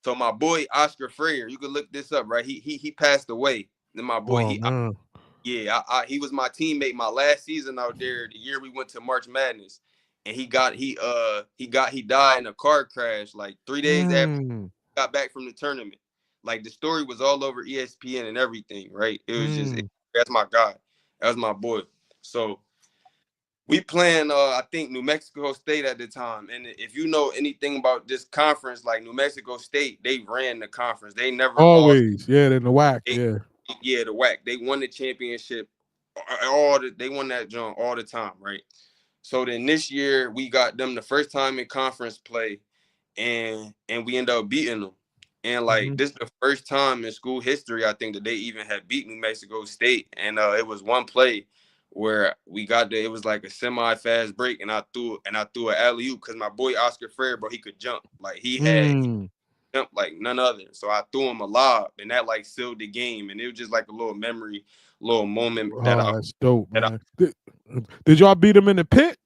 so my boy Oscar Freyer, you can look this up, right? He passed away. Then my boy, Oh man. he was my teammate my last season out there. The year we went to March Madness, and he died in a car crash like 3 days after Mm, he got back from the tournament. Like the story was all over ESPN and everything, right? It was just mm. that's my guy, that was my boy. So we playing I think New Mexico State at the time. And if you know anything about this conference, like New Mexico State, they ran the conference. They never lost. Always, yeah. In the whack, They yeah. Yeah, the WAC. They won the championship. They won that jump all the time, right? So then this year we got them the first time in conference play, and we end up beating them. And like Mm-hmm. this is the first time in school history I think that they even had beat New Mexico State. And it was one play where we got there. It was like a semi-fast break, and I threw an alley oop because my boy Oscar Freire, bro, he could jump. Like he Mm. jumped like none other. So I threw him a lob, and that like sealed the game. And it was just like a little memory, little moment that Oh, that's dope, I man. Did y'all beat them in the pit?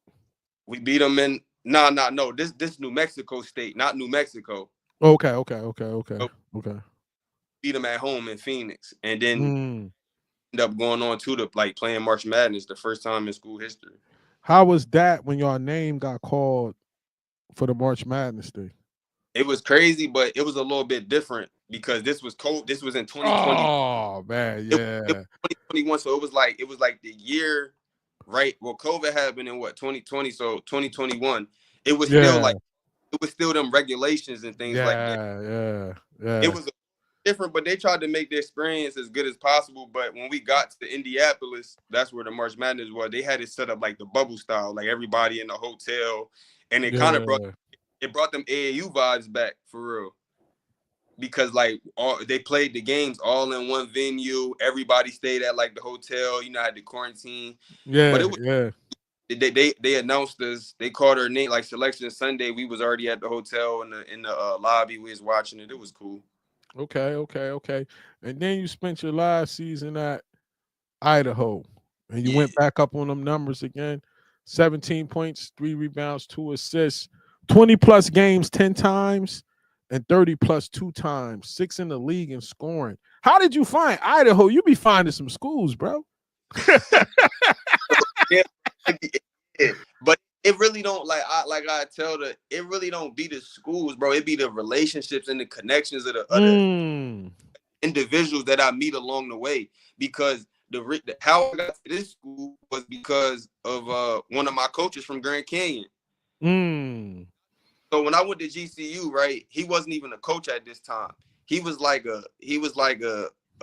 we beat them in no. This New Mexico State, not New Mexico. Okay, okay, okay, okay, So okay. beat them at home in Phoenix, and then Mm. end up going on to the like playing March Madness the first time in school history. How was that when your name got called for the March Madness thing? It was crazy, but it was a little bit different because this was cold. This was in 2020. Oh man, It yeah, was 2021, so it was like the year, right? Well, COVID happened in what 2020, so 2021. It was still yeah, like it was still them regulations and things like that. yeah, yeah, It yeah, was different, but they tried to make the experience as good as possible. But when we got to Indianapolis, that's where the March Madness was. They had it set up like the bubble style, like everybody in the hotel, and it kind of brought yeah, them AAU vibes back for real. Because like they played the games all in one venue. Everybody stayed at like the hotel. Had the quarantine, but yeah, it was yeah. they announced us. They called our name like selection Sunday. We was already at the hotel in the lobby. We was watching it. It was cool. Okay, okay, okay. And then you spent your last season at Idaho, and you Yeah, went back up on them numbers again. 17 points, 3 rebounds, 2 assists, 20 plus games 10 times, and 30 plus 2 times, 6 in the league in scoring. How did you find Idaho? You be finding some schools, bro. yeah, yeah. But it really don't I tell it really don't be the schools, bro. It be the relationships and the connections of the other Mm, individuals that I meet along the way. Because how I got to this school was because of one of my coaches from Grand Canyon. mm, So when I went to GCU, right, he wasn't even a coach at this time. He was like a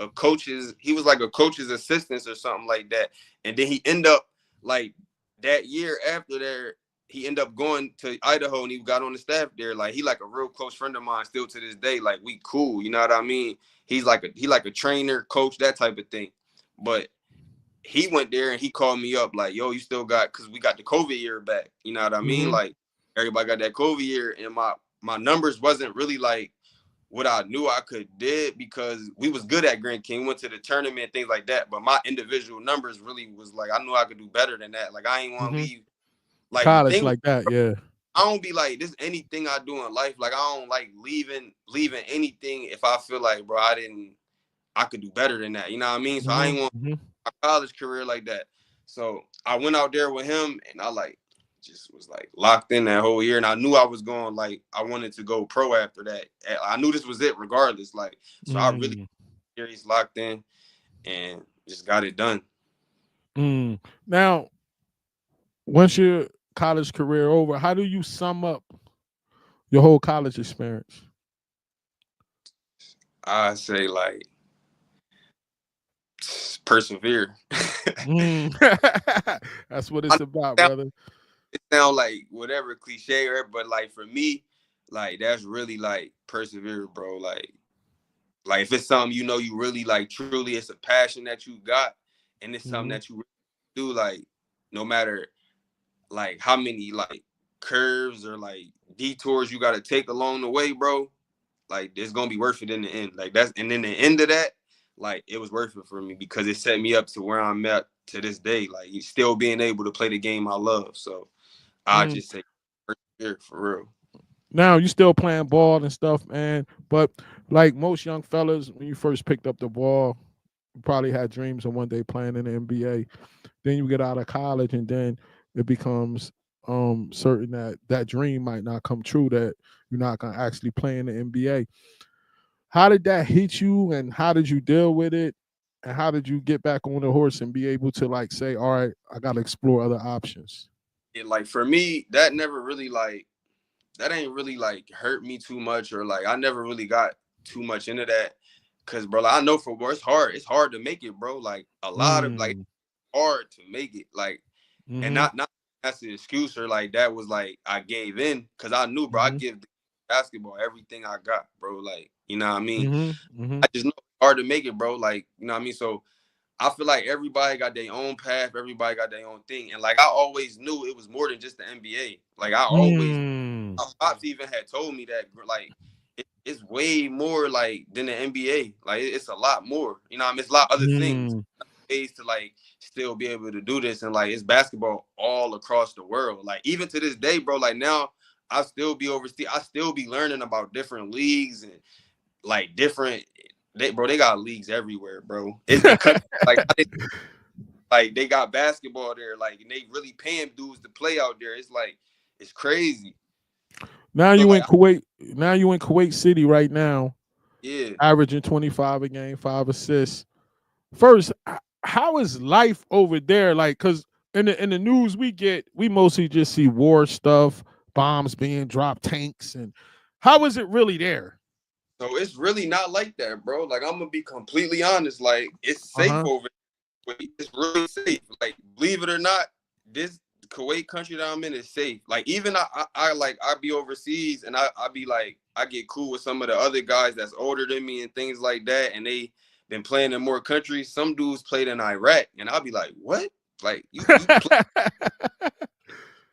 coach's assistant or something like that. And then he ended up like that year after there, he ended up going to Idaho and he got on the staff there. Like he like a real close friend of mine still to this day. Like we cool, you know what I mean? He like a trainer, coach, that type of thing. But he went there and he called me up like, yo, you still got, because we got the COVID year back. You know what I mean? mm-hmm, Like everybody got that COVID year, and my numbers wasn't really like what I knew I could did, because we was good at Grand King, went to the tournament, things like that. But my individual numbers really was like, I knew I could do better than that. Like I ain't want to mm-hmm. leave. Like the College thing, like that, yeah. I don't be like this anything I do in life. Like I don't like leaving anything if I feel like, bro, I could do better than that. You know what I mean? So I Mm-hmm, ain't want mm-hmm, my college career like that. So I went out there with him, and I like just was like locked in that whole year. And I knew I was going, like, I wanted to go pro after that. I knew this was it regardless. Like, so I really mm, serious locked in and just got it done. mm. Now, once your college career over, how do you sum up your whole college experience? I say like persevere. Mm. That's what I it's about, sound, brother. it sound like whatever cliche, right? But like for me, like that's really like persevere, bro. Like if it's something you really like, truly, it's a passion that you got, and it's something Mm-hmm, that you really do, like no matter like how many like curves or like detours you got to take along the way, bro. Like it's gonna be worth it in the end. Like that's, and then the end of that, like it was worth it for me because it set me up to where I'm at to this day. Like still being able to play the game I love. So I mm. just say persevere for real. Now you still playing ball and stuff, man. But like most young fellas, when you first picked up the ball, you probably had dreams of one day playing in the NBA. Then you get out of college, and then it becomes certain that that dream might not come true. That you're not gonna actually play in the NBA. How did that hit you, and how did you deal with it? And how did you get back on the horse and be able to like say, all right, I got to explore other options? And like for me, that never really like that ain't really like hurt me too much, or like I never really got too much into that. Cause bro, like, I know for where it's hard to make it, bro. Like a lot of like Mm, hard to make it. Like, and mm-hmm, not that's the excuse, or like that was like I gave in because I knew, bro, I mm-hmm, give basketball everything I got, bro. Like, you know what I mean? mm-hmm, mm-hmm, I just know it's hard to make it, bro. Like, you know what I mean? So I feel like everybody got their own path, everybody got their own thing. And like I always knew it was more than just the NBA. Like I always, mm, my pops even had told me that like it's way more like than the NBA. Like it's a lot more. You know what I mean? It's a lot of other things, mm, ways to like still be able to do this. And like it's basketball all across the world. Like even to this day, bro, like now I still be overseas. I still be learning about different leagues and like different they got leagues everywhere, bro. It's in countries like they got basketball there, like, and they really paying dudes to play out there. It's like it's crazy. Now So you in like Kuwait. Now you in Kuwait City right now. Yeah. averaging 25 a game, 5 assists. First, how is life over there? Like, cause in the news we mostly just see war stuff, bombs being dropped, tanks, and how is it really there? So it's really not like that, bro. Like I'm gonna be completely honest. Like it's safe Uh-huh. over here. It's really safe. Like believe it or not, this Kuwait country that I'm in is safe. Like even I like I be overseas and I be like I get cool with some of the other guys that's older than me and things like that, and they been playing in more countries. Some dudes played in Iraq, and I'll be like, what? Like you play,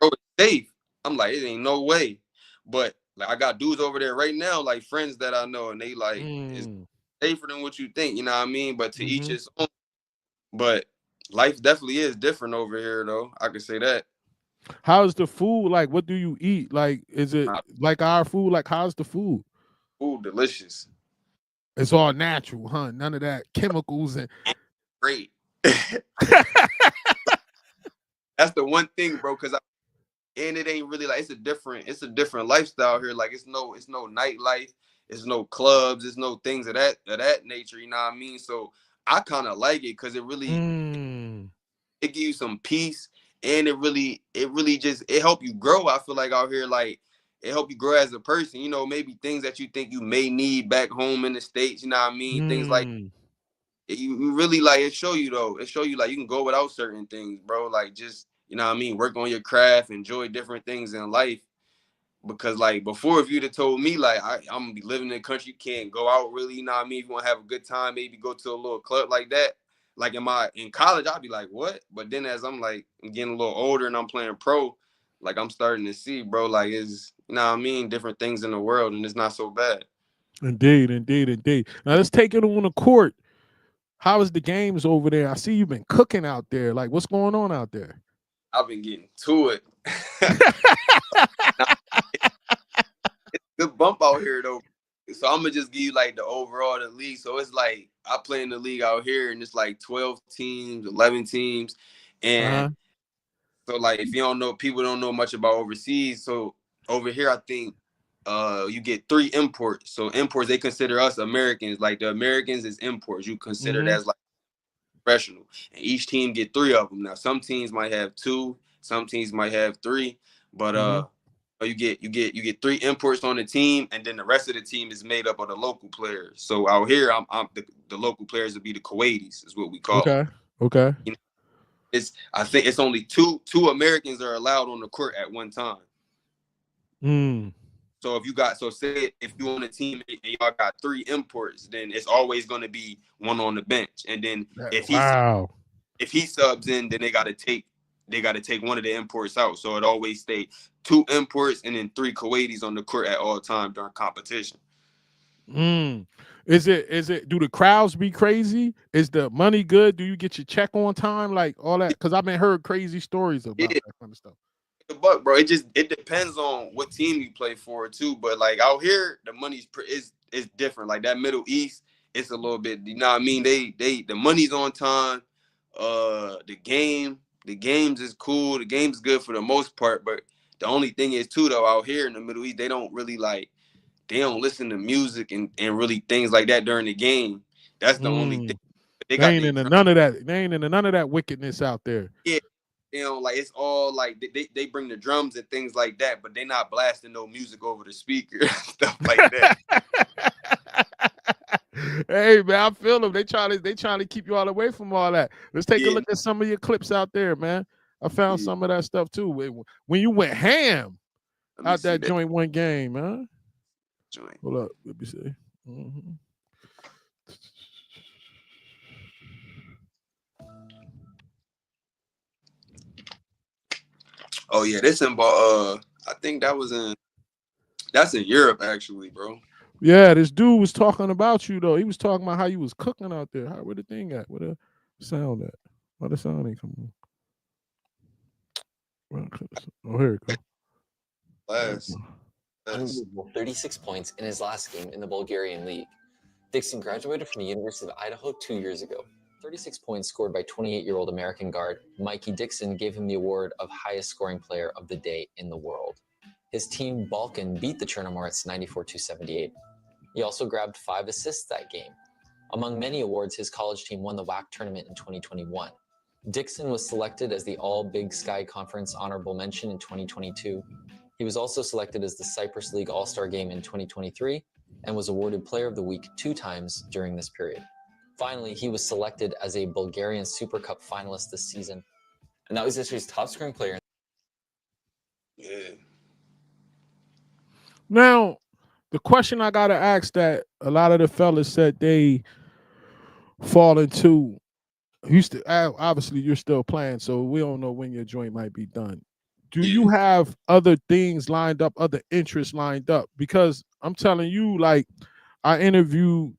bro, it's safe. I'm like, it ain't no way. But like I got dudes over there right now, like friends that I know, and they like it's Mm. safer than what you think, you know what I mean? But to each Mm-hmm. his own. But life definitely is different over here, though. I can say that. How's the food? Like, what do you eat? Like, is it Nah, like our food? Like, how's the food? food delicious, It's all natural, huh? None of that chemicals and great. That's the one thing, bro. And it ain't really like it's a different lifestyle here. Like it's no nightlife, it's no clubs, it's no things of that nature. You know what I mean? So I kind of like it because mm. it gives you some peace, and it really just it help you grow. I feel like out here, like it help you grow as a person. You know, maybe things that you think you may need back home in the States. You know what I mean? Things like Mm. you really like it show you though. It show you like you can go without certain things, bro. Like just you know what I mean, work on your craft, enjoy different things in life. Because like before, if you'd have told me like I'm gonna be living in the country, you can't go out really, you know what I mean? If you want to have a good time, maybe go to a little club like that. Like in college, I'd be like, what? But then as I'm getting a little older and I'm playing pro, like I'm starting to see, bro, like it's you know what I mean, different things in the world, and it's not so bad. Indeed, indeed, indeed. Now let's take it on the court. How is the games over there? I see you've been cooking out there. Like, what's going on out there? I've been getting to it. Good bump out here though. So I'm gonna just give you like the overall the league. So it's like I play in the league out here, and it's like 12 teams, 11 teams, and Uh-huh. so like if you don't know, people don't know much about overseas. So over here, I think you get 3 imports. So imports they consider us Americans. Like the Americans is imports. You consider it Mm-hmm. as like professional, and each team get 3 of them. Now some teams might have 2, some teams might have 3, but Mm-hmm. you get 3 imports on the team, and then the rest of the team is made up of the local players. So out here, I'm the local players would be the Kuwaitis, is what we call them. Okay. Okay. You know, I think it's only two Americans are allowed on the court at one time. Mm. So say if you on a team and y'all got 3 imports, then it's always going to be one on the bench, and then Wow. if he subs in, then they got to take one of the imports out. So it always stay 2 imports and then 3 Kuwaitis on the court at all time during competition. Mm. Is it do the crowds be crazy? Is the money good? Do you get your check on time? Like all that? Because I've been heard crazy stories about Yeah, that kind of stuff. the buck, bro. It depends on what team you play for too. But like out here, the money's is different. Like that Middle East, it's a little bit. You know what I mean? The money's on time. The games is cool. The game's good for the most part. But the only thing is too though, out here in the Middle East, they don't really like. They don't listen to music and really things like that during the game. That's the only thing. Mm. They They got ain't their into drum. none of that. They ain't into none of that wickedness out there. Yeah, like it's all like they bring the drums and things like that, but they're not blasting no music over the speaker stuff like that. Hey man, I feel them. They trying to keep you all away from all that. Let's take a Yeah, look at some of your clips out there, man. I found yeah. some of that stuff too. When you went ham Let me out see that that joint one game, man. joint. Hold up, let me see. Mhm. Oh yeah, this in I think that's in Europe actually, bro. Yeah, this dude was talking about you though. He was talking about how you was cooking out there. Where the thing at? Where the sound at? Why the sound ain't coming on? Oh, here it go. There it Last, go. last. 36 points in his last game in the Bulgarian league. Dixon graduated from the University of Idaho 2 years ago. 36 points scored by 28-year-old American guard Mikey Dixon gave him the award of highest scoring player of the day in the world. His team Balkan beat the Chernomorets 94-78. He also grabbed 5 assists that game. Among many awards, his college team won the WAC tournament in 2021. Dixon was selected as the All-Big Sky Conference Honorable Mention in 2022. He was also selected as the Cyprus League All-Star Game in 2023 and was awarded Player of the Week 2 times during this period. Finally, he was selected as a Bulgarian Super Cup finalist this season. And now he's this year's top scoring player. Yeah. Now, the question I gotta ask that a lot of the fellas said they fall into, obviously you're still playing, so we don't know when your joint might be done. Do you have other things lined up, other interests lined up? Because I'm telling you, like, I interviewed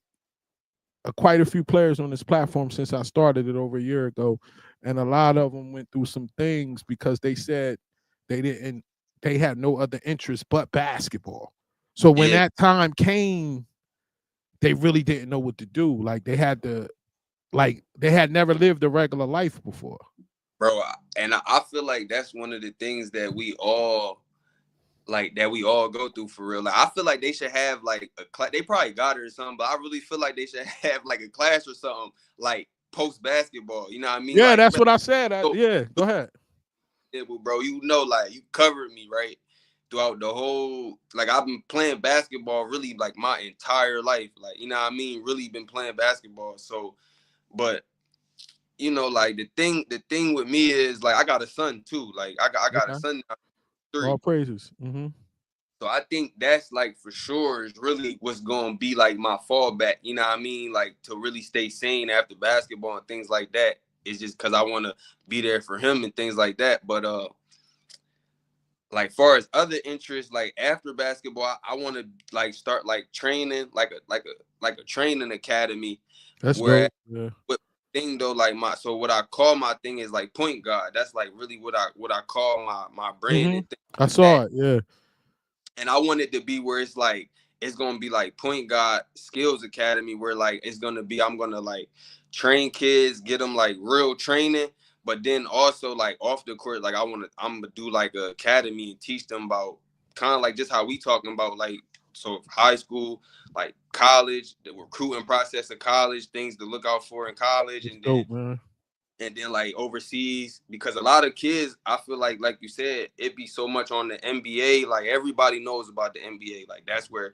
quite a few players on this platform since I started it over a year ago, and a lot of them went through some things because they said they had no other interest but basketball. So when that time came, they really didn't know what to do. Like they had never lived a regular life before. Bro, and I feel like that's one of the things that we all go through for real. Like I feel like they should have like a class. They probably got it or something, but I really feel like they should have like a class or something like post basketball. You know what I mean? Yeah, like, that's what I said. Yeah, go ahead. Yeah, but bro, you know, like you covered me right throughout the whole. Like I've been playing basketball really like my entire life. Like you know what I mean? Really been playing basketball. So, but you know, like the thing with me is like I got a son too. Like I got a son now, 3. All praises. Mm-hmm. So I think that's like for sure is really what's gonna be like my fallback. You know what I mean? Like to really stay sane after basketball and things like that. It's just because I want to be there for him and things like that. But like far as other interests, like after basketball, I want to like start like training, like a training academy. That's where dope. Yeah. But thing though, like what I call my thing is like point guard. That's like really what I call my brand and things I like saw that. it. Yeah. And I want it to be where it's like it's gonna be like point guard skills academy where like it's gonna be I'm gonna like train kids, get them like real training, but then also like off the court, like I'm gonna do like a academy and teach them about kind of like just how we talking about like so high school, like college, the recruiting process of college, things to look out for in college, It's and then dope, man. and then like overseas, because a lot of kids, I feel like you said, it be so much on the NBA. Like everybody knows about the NBA. Like that's where,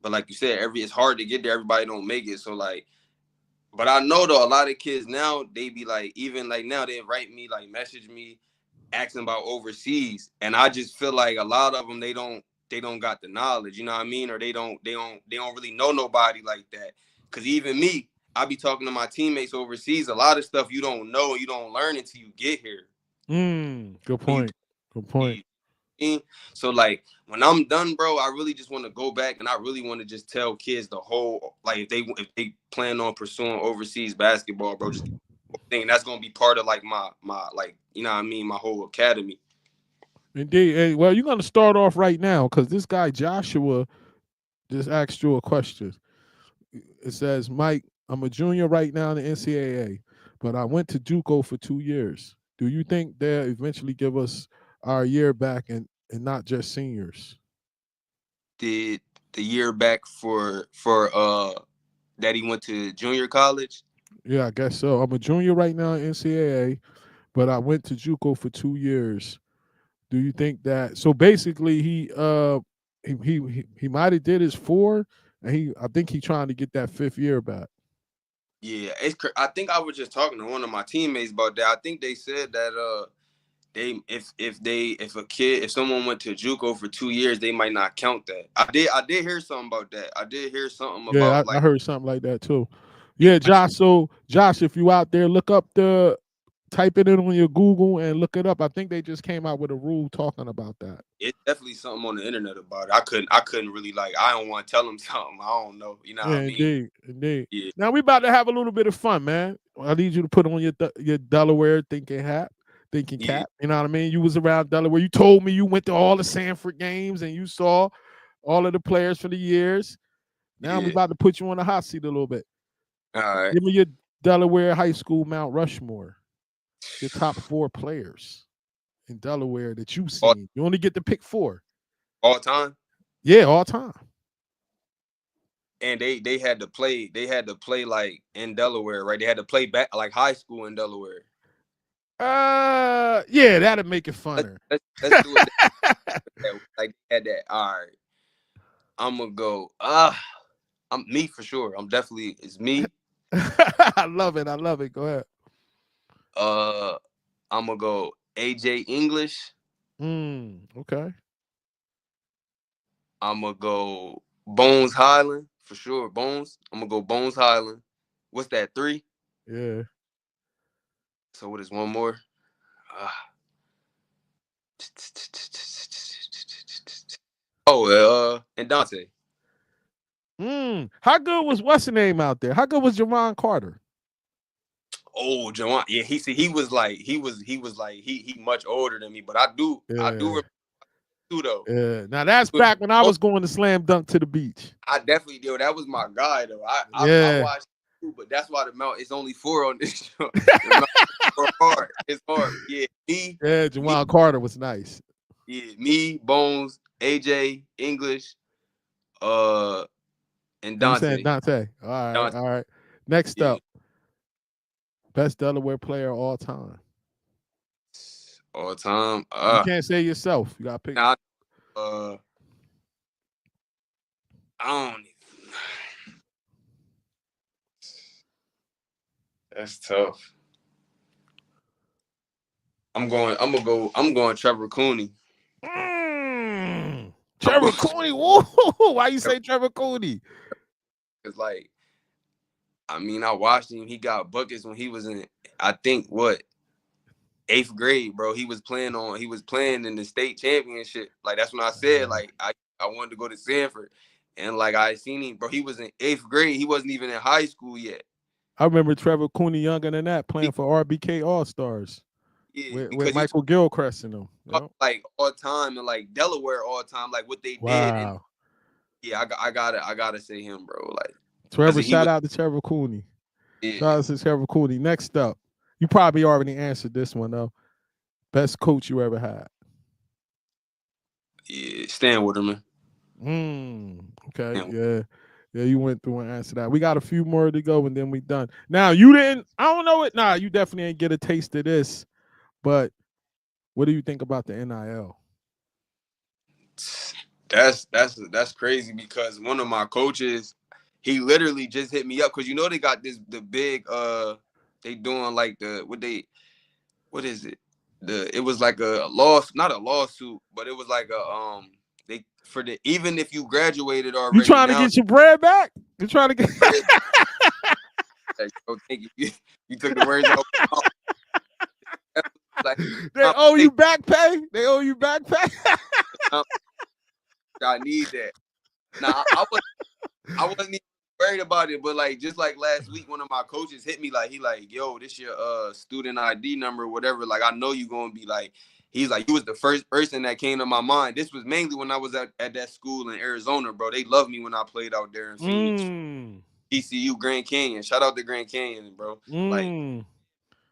but like you said, it's hard to get there. Everybody don't make it. So like, but I know though a lot of kids now they be like, even like now they write me like message me, asking about overseas, and I just feel like a lot of them they don't got the knowledge. You know what I mean? Or they don't really know nobody like that. Cause even me, I be talking to my teammates overseas. A lot of stuff you don't know, you don't learn until you get here. Good point. Good point. So like when I'm done, bro, I really just want to go back and I really want to just tell kids the whole like if they plan on pursuing overseas basketball, bro, just thing that's gonna be part of like my like you know what I mean, my whole academy. Indeed. Hey, well, you're gonna start off right now because this guy Joshua just asked you a question. It says, Mike, I'm a junior right now in the NCAA, but I went to JUCO for 2 years. Do you think they'll eventually give us our year back and not just seniors? Did the year back for that he went to junior college? Yeah, I guess so. I'm a junior right now in NCAA, but I went to JUCO for 2 years. Do you think that? So basically, he might have did his 4, and I think he's trying to get that 5th year back. Yeah, I think I was just talking to one of my teammates about that. I think they said that if someone went to JUCO for 2 years, they might not count that. I did hear something about that. I did hear something Yeah, about I like heard something like that too. Yeah, Josh. So Josh, if you out there, type it in on your Google and look it up. I think they just came out with a rule talking about that. It's definitely something on the internet about it. I couldn't really like. I don't want to tell them something. I don't know. You know Yeah, what I mean? indeed. Yeah. Now we about to have a little bit of fun, man. I need you to put on your Delaware thinking cap. You know what I mean? You was around Delaware. You told me you went to all the Sanford games and you saw all of the players for the years. Now we about to put you on the hot seat a little bit. All right. Give me your Delaware High School Mount Rushmore. Your top 4 players in Delaware that you've seen. You only get to pick 4. All time? Yeah, all time. and they had to play like in Delaware, right? They had to play back like high school in Delaware. Yeah, that'd make it funner. Let's do it. Like they had that. All right, I'm gonna go. I'm me for sure. It's me. I love it. Go ahead. I'm gonna go AJ English. Okay. I'm gonna go Bones Highland for sure. Bones. I'm gonna go Bones Highland. What's that? 3? Yeah. So what is one more? And Dante. How good was what's the name out there? How good was Javon Carter? Oh, Jawan. Yeah, he much older than me, but I do remember too though. Yeah. Now that's back when I was going to slam dunk to the beach. I definitely did. That was my guy though. I watched too, but that's why the mount is only 4 on this show. Hard. It's hard. Yeah, me. Yeah, Javon Carter was nice. Yeah, me, Bones, AJ, English, and Dante. You saying Dante. All right, Dante. all right. Next up, best Delaware player of all time. All time. You can't say yourself. You gotta pick. I don't even. That's tough. I'm going Trevor Cooney. Trevor Cooney. Whoa. Why you say Trevor Cooney? It's like, I mean, I watched him. He got buckets when he was in, I think, 8th grade, bro. He was playing in the state championship. Like, that's when I said, like, I wanted to go to Sanford. And, like, I seen him, bro. He was in 8th grade. He wasn't even in high school yet. I remember Trevor Cooney younger than that playing for RBK All-Stars. Yeah, with Michael Gilchrist in them. Yep. Like, all time, and, like, Delaware all time, like, what they did. And, yeah, I gotta say him, bro. Like, Trevor, shout out to Trevor Cooney. Yeah. Shout out to Trevor Cooney. Next up, you probably already answered this one though. Best coach you ever had? Yeah, Stan Waterman. Okay, yeah, you went through and answered that. We got a few more to go, and then we done. Now you didn't. I don't know it. Nah, you definitely ain't get a taste of this. But what do you think about the NIL? That's crazy because one of my coaches, he literally just hit me up because they got the big they doing like what is it? It was like not a lawsuit, but it was like even if you graduated already. You trying to get your bread back? You trying to get thank you. You took the words out. Like, they owe you back pay? They owe you back pay? I need that. Nah, I wasn't even worried about it, but like just like last week, one of my coaches hit me he like, yo, this your student ID number, whatever. Like, I know you gonna be like, he's like, you was the first person that came to my mind. This was mainly when I was at that school in Arizona, bro. They loved me when I played out there in Phoenix. ECU Grand Canyon. Shout out to Grand Canyon, bro. Like,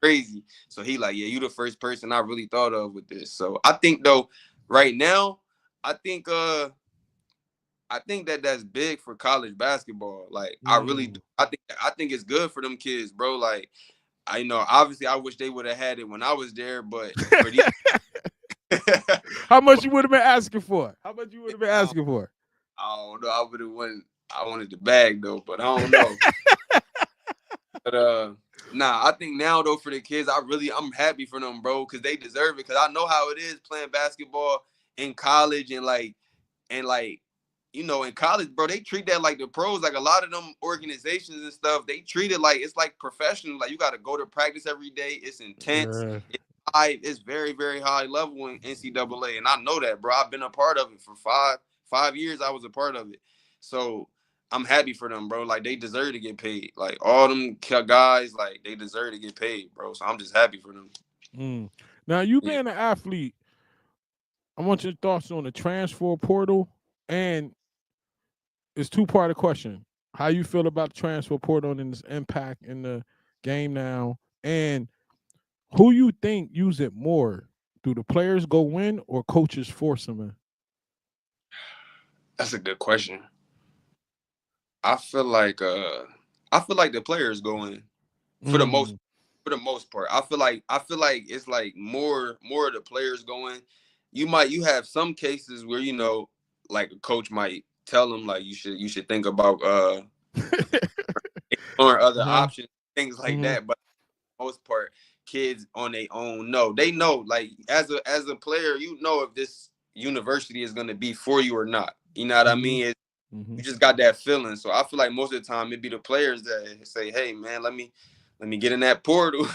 crazy. So he like, yeah, you the first person I really thought of with this. So I think though, right now, I think that's big for college basketball. Like, I really do. I think it's good for them kids, bro. Like, obviously I wish they would have had it when I was there, but for these how much you would have been asking for? How much you would have been asking for? I don't know. I wanted the bag though, but I don't know. But nah, I think now though for the kids, I'm happy for them, bro, because they deserve it. Because I know how it is playing basketball in college and in college, bro, they treat that like the pros. Like, a lot of them organizations and stuff, they treat it like it's like professional. Like, you got to go to practice every day. It's intense. It's high. It's very, very high level in NCAA, and I know that, bro. I've been a part of it for five years. I was a part of it, so I'm happy for them, bro. Like, they deserve to get paid. Like, all them guys, like, they deserve to get paid, bro. So I'm just happy for them. Now, you being an athlete, I want your thoughts on the transfer portal, and it's two-part question. How you feel about the transfer portal and its impact in the game now, and who you think use it more? Do the players go win or coaches force them in? That's a good question. I feel like the players go in for the most Mm. part. I feel like it's like more of the players going. You have some cases where like a coach might tell them like you should think about or other Uh-huh. options, things like Mm-hmm. that. But for the most part, kids on their own know. They know like as a player, if this university is gonna be for you or not. You know what I Mm-hmm. mean? Mm-hmm. You just got that feeling. So I feel like most of the time it be the players that say, "Hey man, let me get in that portal."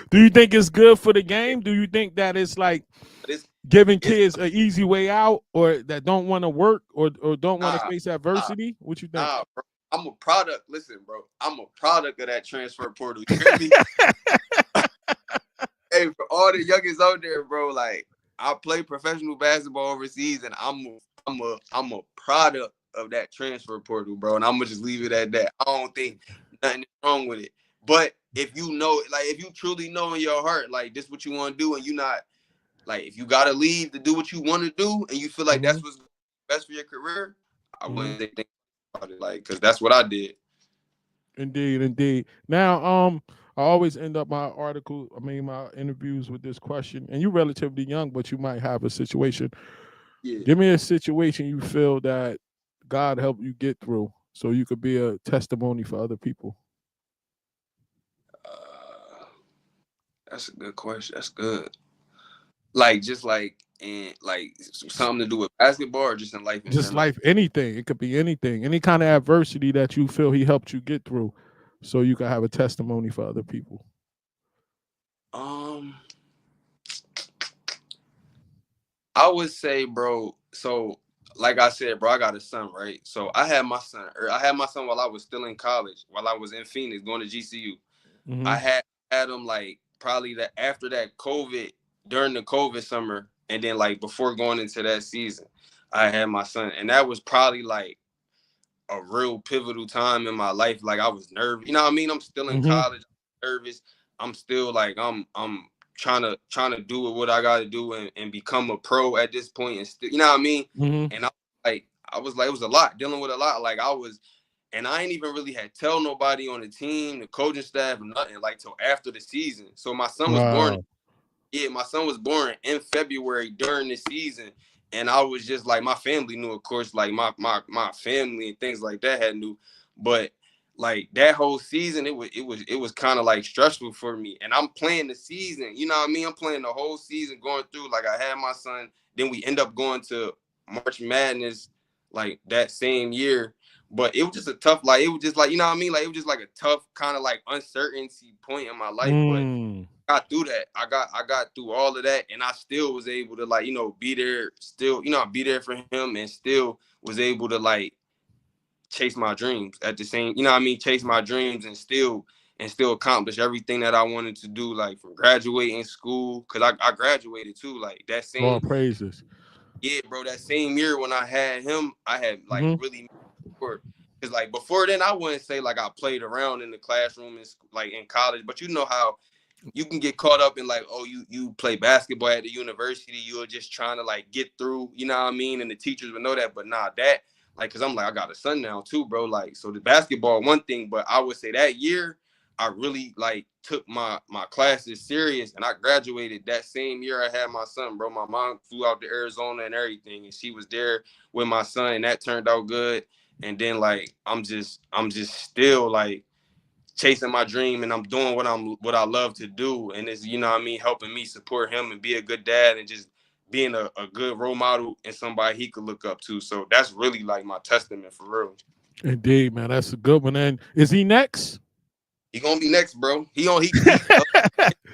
Do you think it's good for the game? Do you think that it's like But giving it's kids an easy way out, or that don't want to work, or don't want to nah, face nah, adversity? What you think? nah, bro. I'm a product. Listen, bro. I'm a product of that transfer portal. You hear me? Hey, for all the youngins out there, bro, like I play professional basketball overseas, and I'm a product of that transfer portal, bro. And I'm gonna just leave it at that. I don't think nothing is wrong with it. But if you know, like, if you truly know in your heart, like this what you want to do, and you not like, if you gotta leave to do what you want to do, and you feel like Mm-hmm. that's what's best for your career, I Mm-hmm. wouldn't say think about it, like, because that's what I did. Indeed, indeed. Now, I always end up my interviews with this question. And you're relatively young, but you might have a situation. Yeah. Give me a situation you feel that God helped you get through, so you could be a testimony for other people. Uh, that's a good question. That's good. Like just like and like something to do with basketball or just in life in Just general. life, anything. It could be anything, any kind of adversity that you feel He helped you get through, so you can have a testimony for other people. Um, I would say, bro. So, like I said, bro, I got a son, right? So I had my son while I was still in college, while I was in Phoenix going to GCU. I Mm-hmm. had him like probably that after that COVID, during the COVID summer, and then like before going into that season, I had my son, and that was probably like a real pivotal time in my life. Like I was nervous. You know what I mean? I'm still in Mm-hmm. college, I'm nervous. I'm still like I'm trying to do what I gotta do and become a pro at this point and still, you know what I mean? Mm-hmm. And I was like it was a lot, dealing with a lot. Like I was, and I ain't even really had tell nobody on the team, the coaching staff, nothing like till after the season. So my son was born. Wow. Yeah, my son was born in February during the season, and I was just like, my family knew, of course, like my family and things like that had knew, but like that whole season, it was kind of like stressful for me, and I'm playing the season, you know what I mean? I'm playing the whole season, going through. Like I had my son, then we end up going to March Madness, like that same year. But it was just a tough, like it was just like, you know what I mean? Like it was just like a tough kind of like uncertainty point in my life, but Mm. got through that. I got through all of that, and I still was able to like be there. Still, be there for him, and still was able to like chase my dreams at the same. You know what I mean? Chase my dreams and still accomplish everything that I wanted to do. Like from graduating school, cause I graduated too. Like that All same praises. yeah, bro. That same year when I had him, I had like Mm-hmm. really sure. Cause like before then, I wouldn't say like I played around in the classroom and like in college, but you know how you can get caught up in like, oh, you play basketball at the university, you're just trying to like get through, you know what I mean? And the teachers would know that, but nah, that like, cause I'm like, I got a son now too, bro. Like, so the basketball one thing, but I would say that year I really like took my classes serious, and I graduated that same year I had my son, bro. My mom flew out to Arizona and everything, and she was there with my son, and that turned out good. And then like I'm just still like chasing my dream, and I'm doing what I love to do, and it's, you know what I mean, helping me support him and be a good dad and just being a good role model and somebody he could look up to. So that's really like my testament for real. Indeed, man. That's a good one. And is he next? He gonna be next, bro. He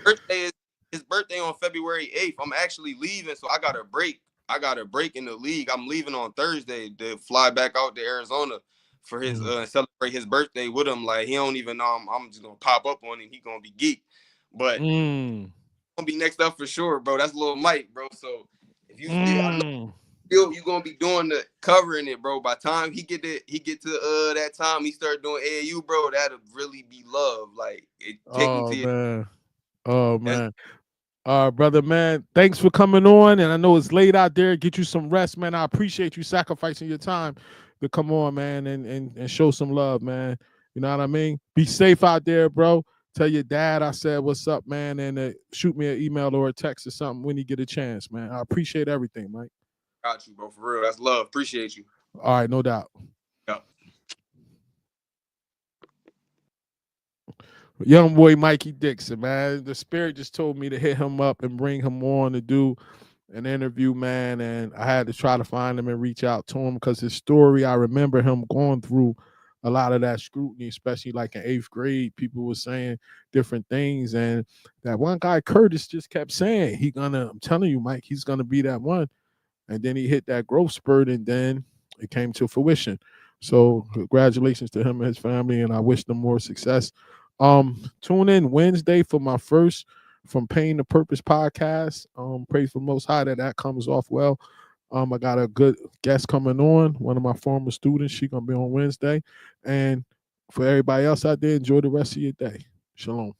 birthday is his birthday on February 8th. I'm actually leaving, so I got a break. I got a break in the league. I'm leaving on Thursday to fly back out to Arizona for his Mm. celebrate his birthday with him. Like he don't even know I'm just gonna pop up on him. He gonna be geek, but Mm. gonna be next up for sure, bro. That's little Mike, bro. So if you still, I know Mm. you gonna be doing the covering it, bro. By the time he get to that time he start doing AAU, bro, that'll really be love. Like it take him Oh to man. Oh that's man. Brother, man, thanks for coming on. And I know it's late out there. Get you some rest, man. I appreciate you sacrificing your time to come on, man, and show some love, man. You know what I mean? Be safe out there, bro. Tell your dad I said what's up, man, and shoot me an email or a text or something when you get a chance, man. I appreciate everything, Mike. Got you, bro. For real. That's love. Appreciate you. All right, no doubt. Yeah. Young boy Mikey Dixon, man. The spirit just told me to hit him up and bring him on to do an interview, man. And I had to try to find him and reach out to him because his story, I remember him going through a lot of that scrutiny, especially like in 8th grade. People were saying different things. And that one guy, Curtis, just kept saying, I'm telling you, Mike, he's gonna be that one. And then he hit that growth spurt, and then it came to fruition. So congratulations to him and his family, and I wish them more success. Tune in Wednesday for my first From Pain to Purpose podcast. Praise for Most High that comes off well. I got a good guest coming on, one of my former students. She's gonna be on Wednesday. And for everybody else out there, enjoy the rest of your day. Shalom.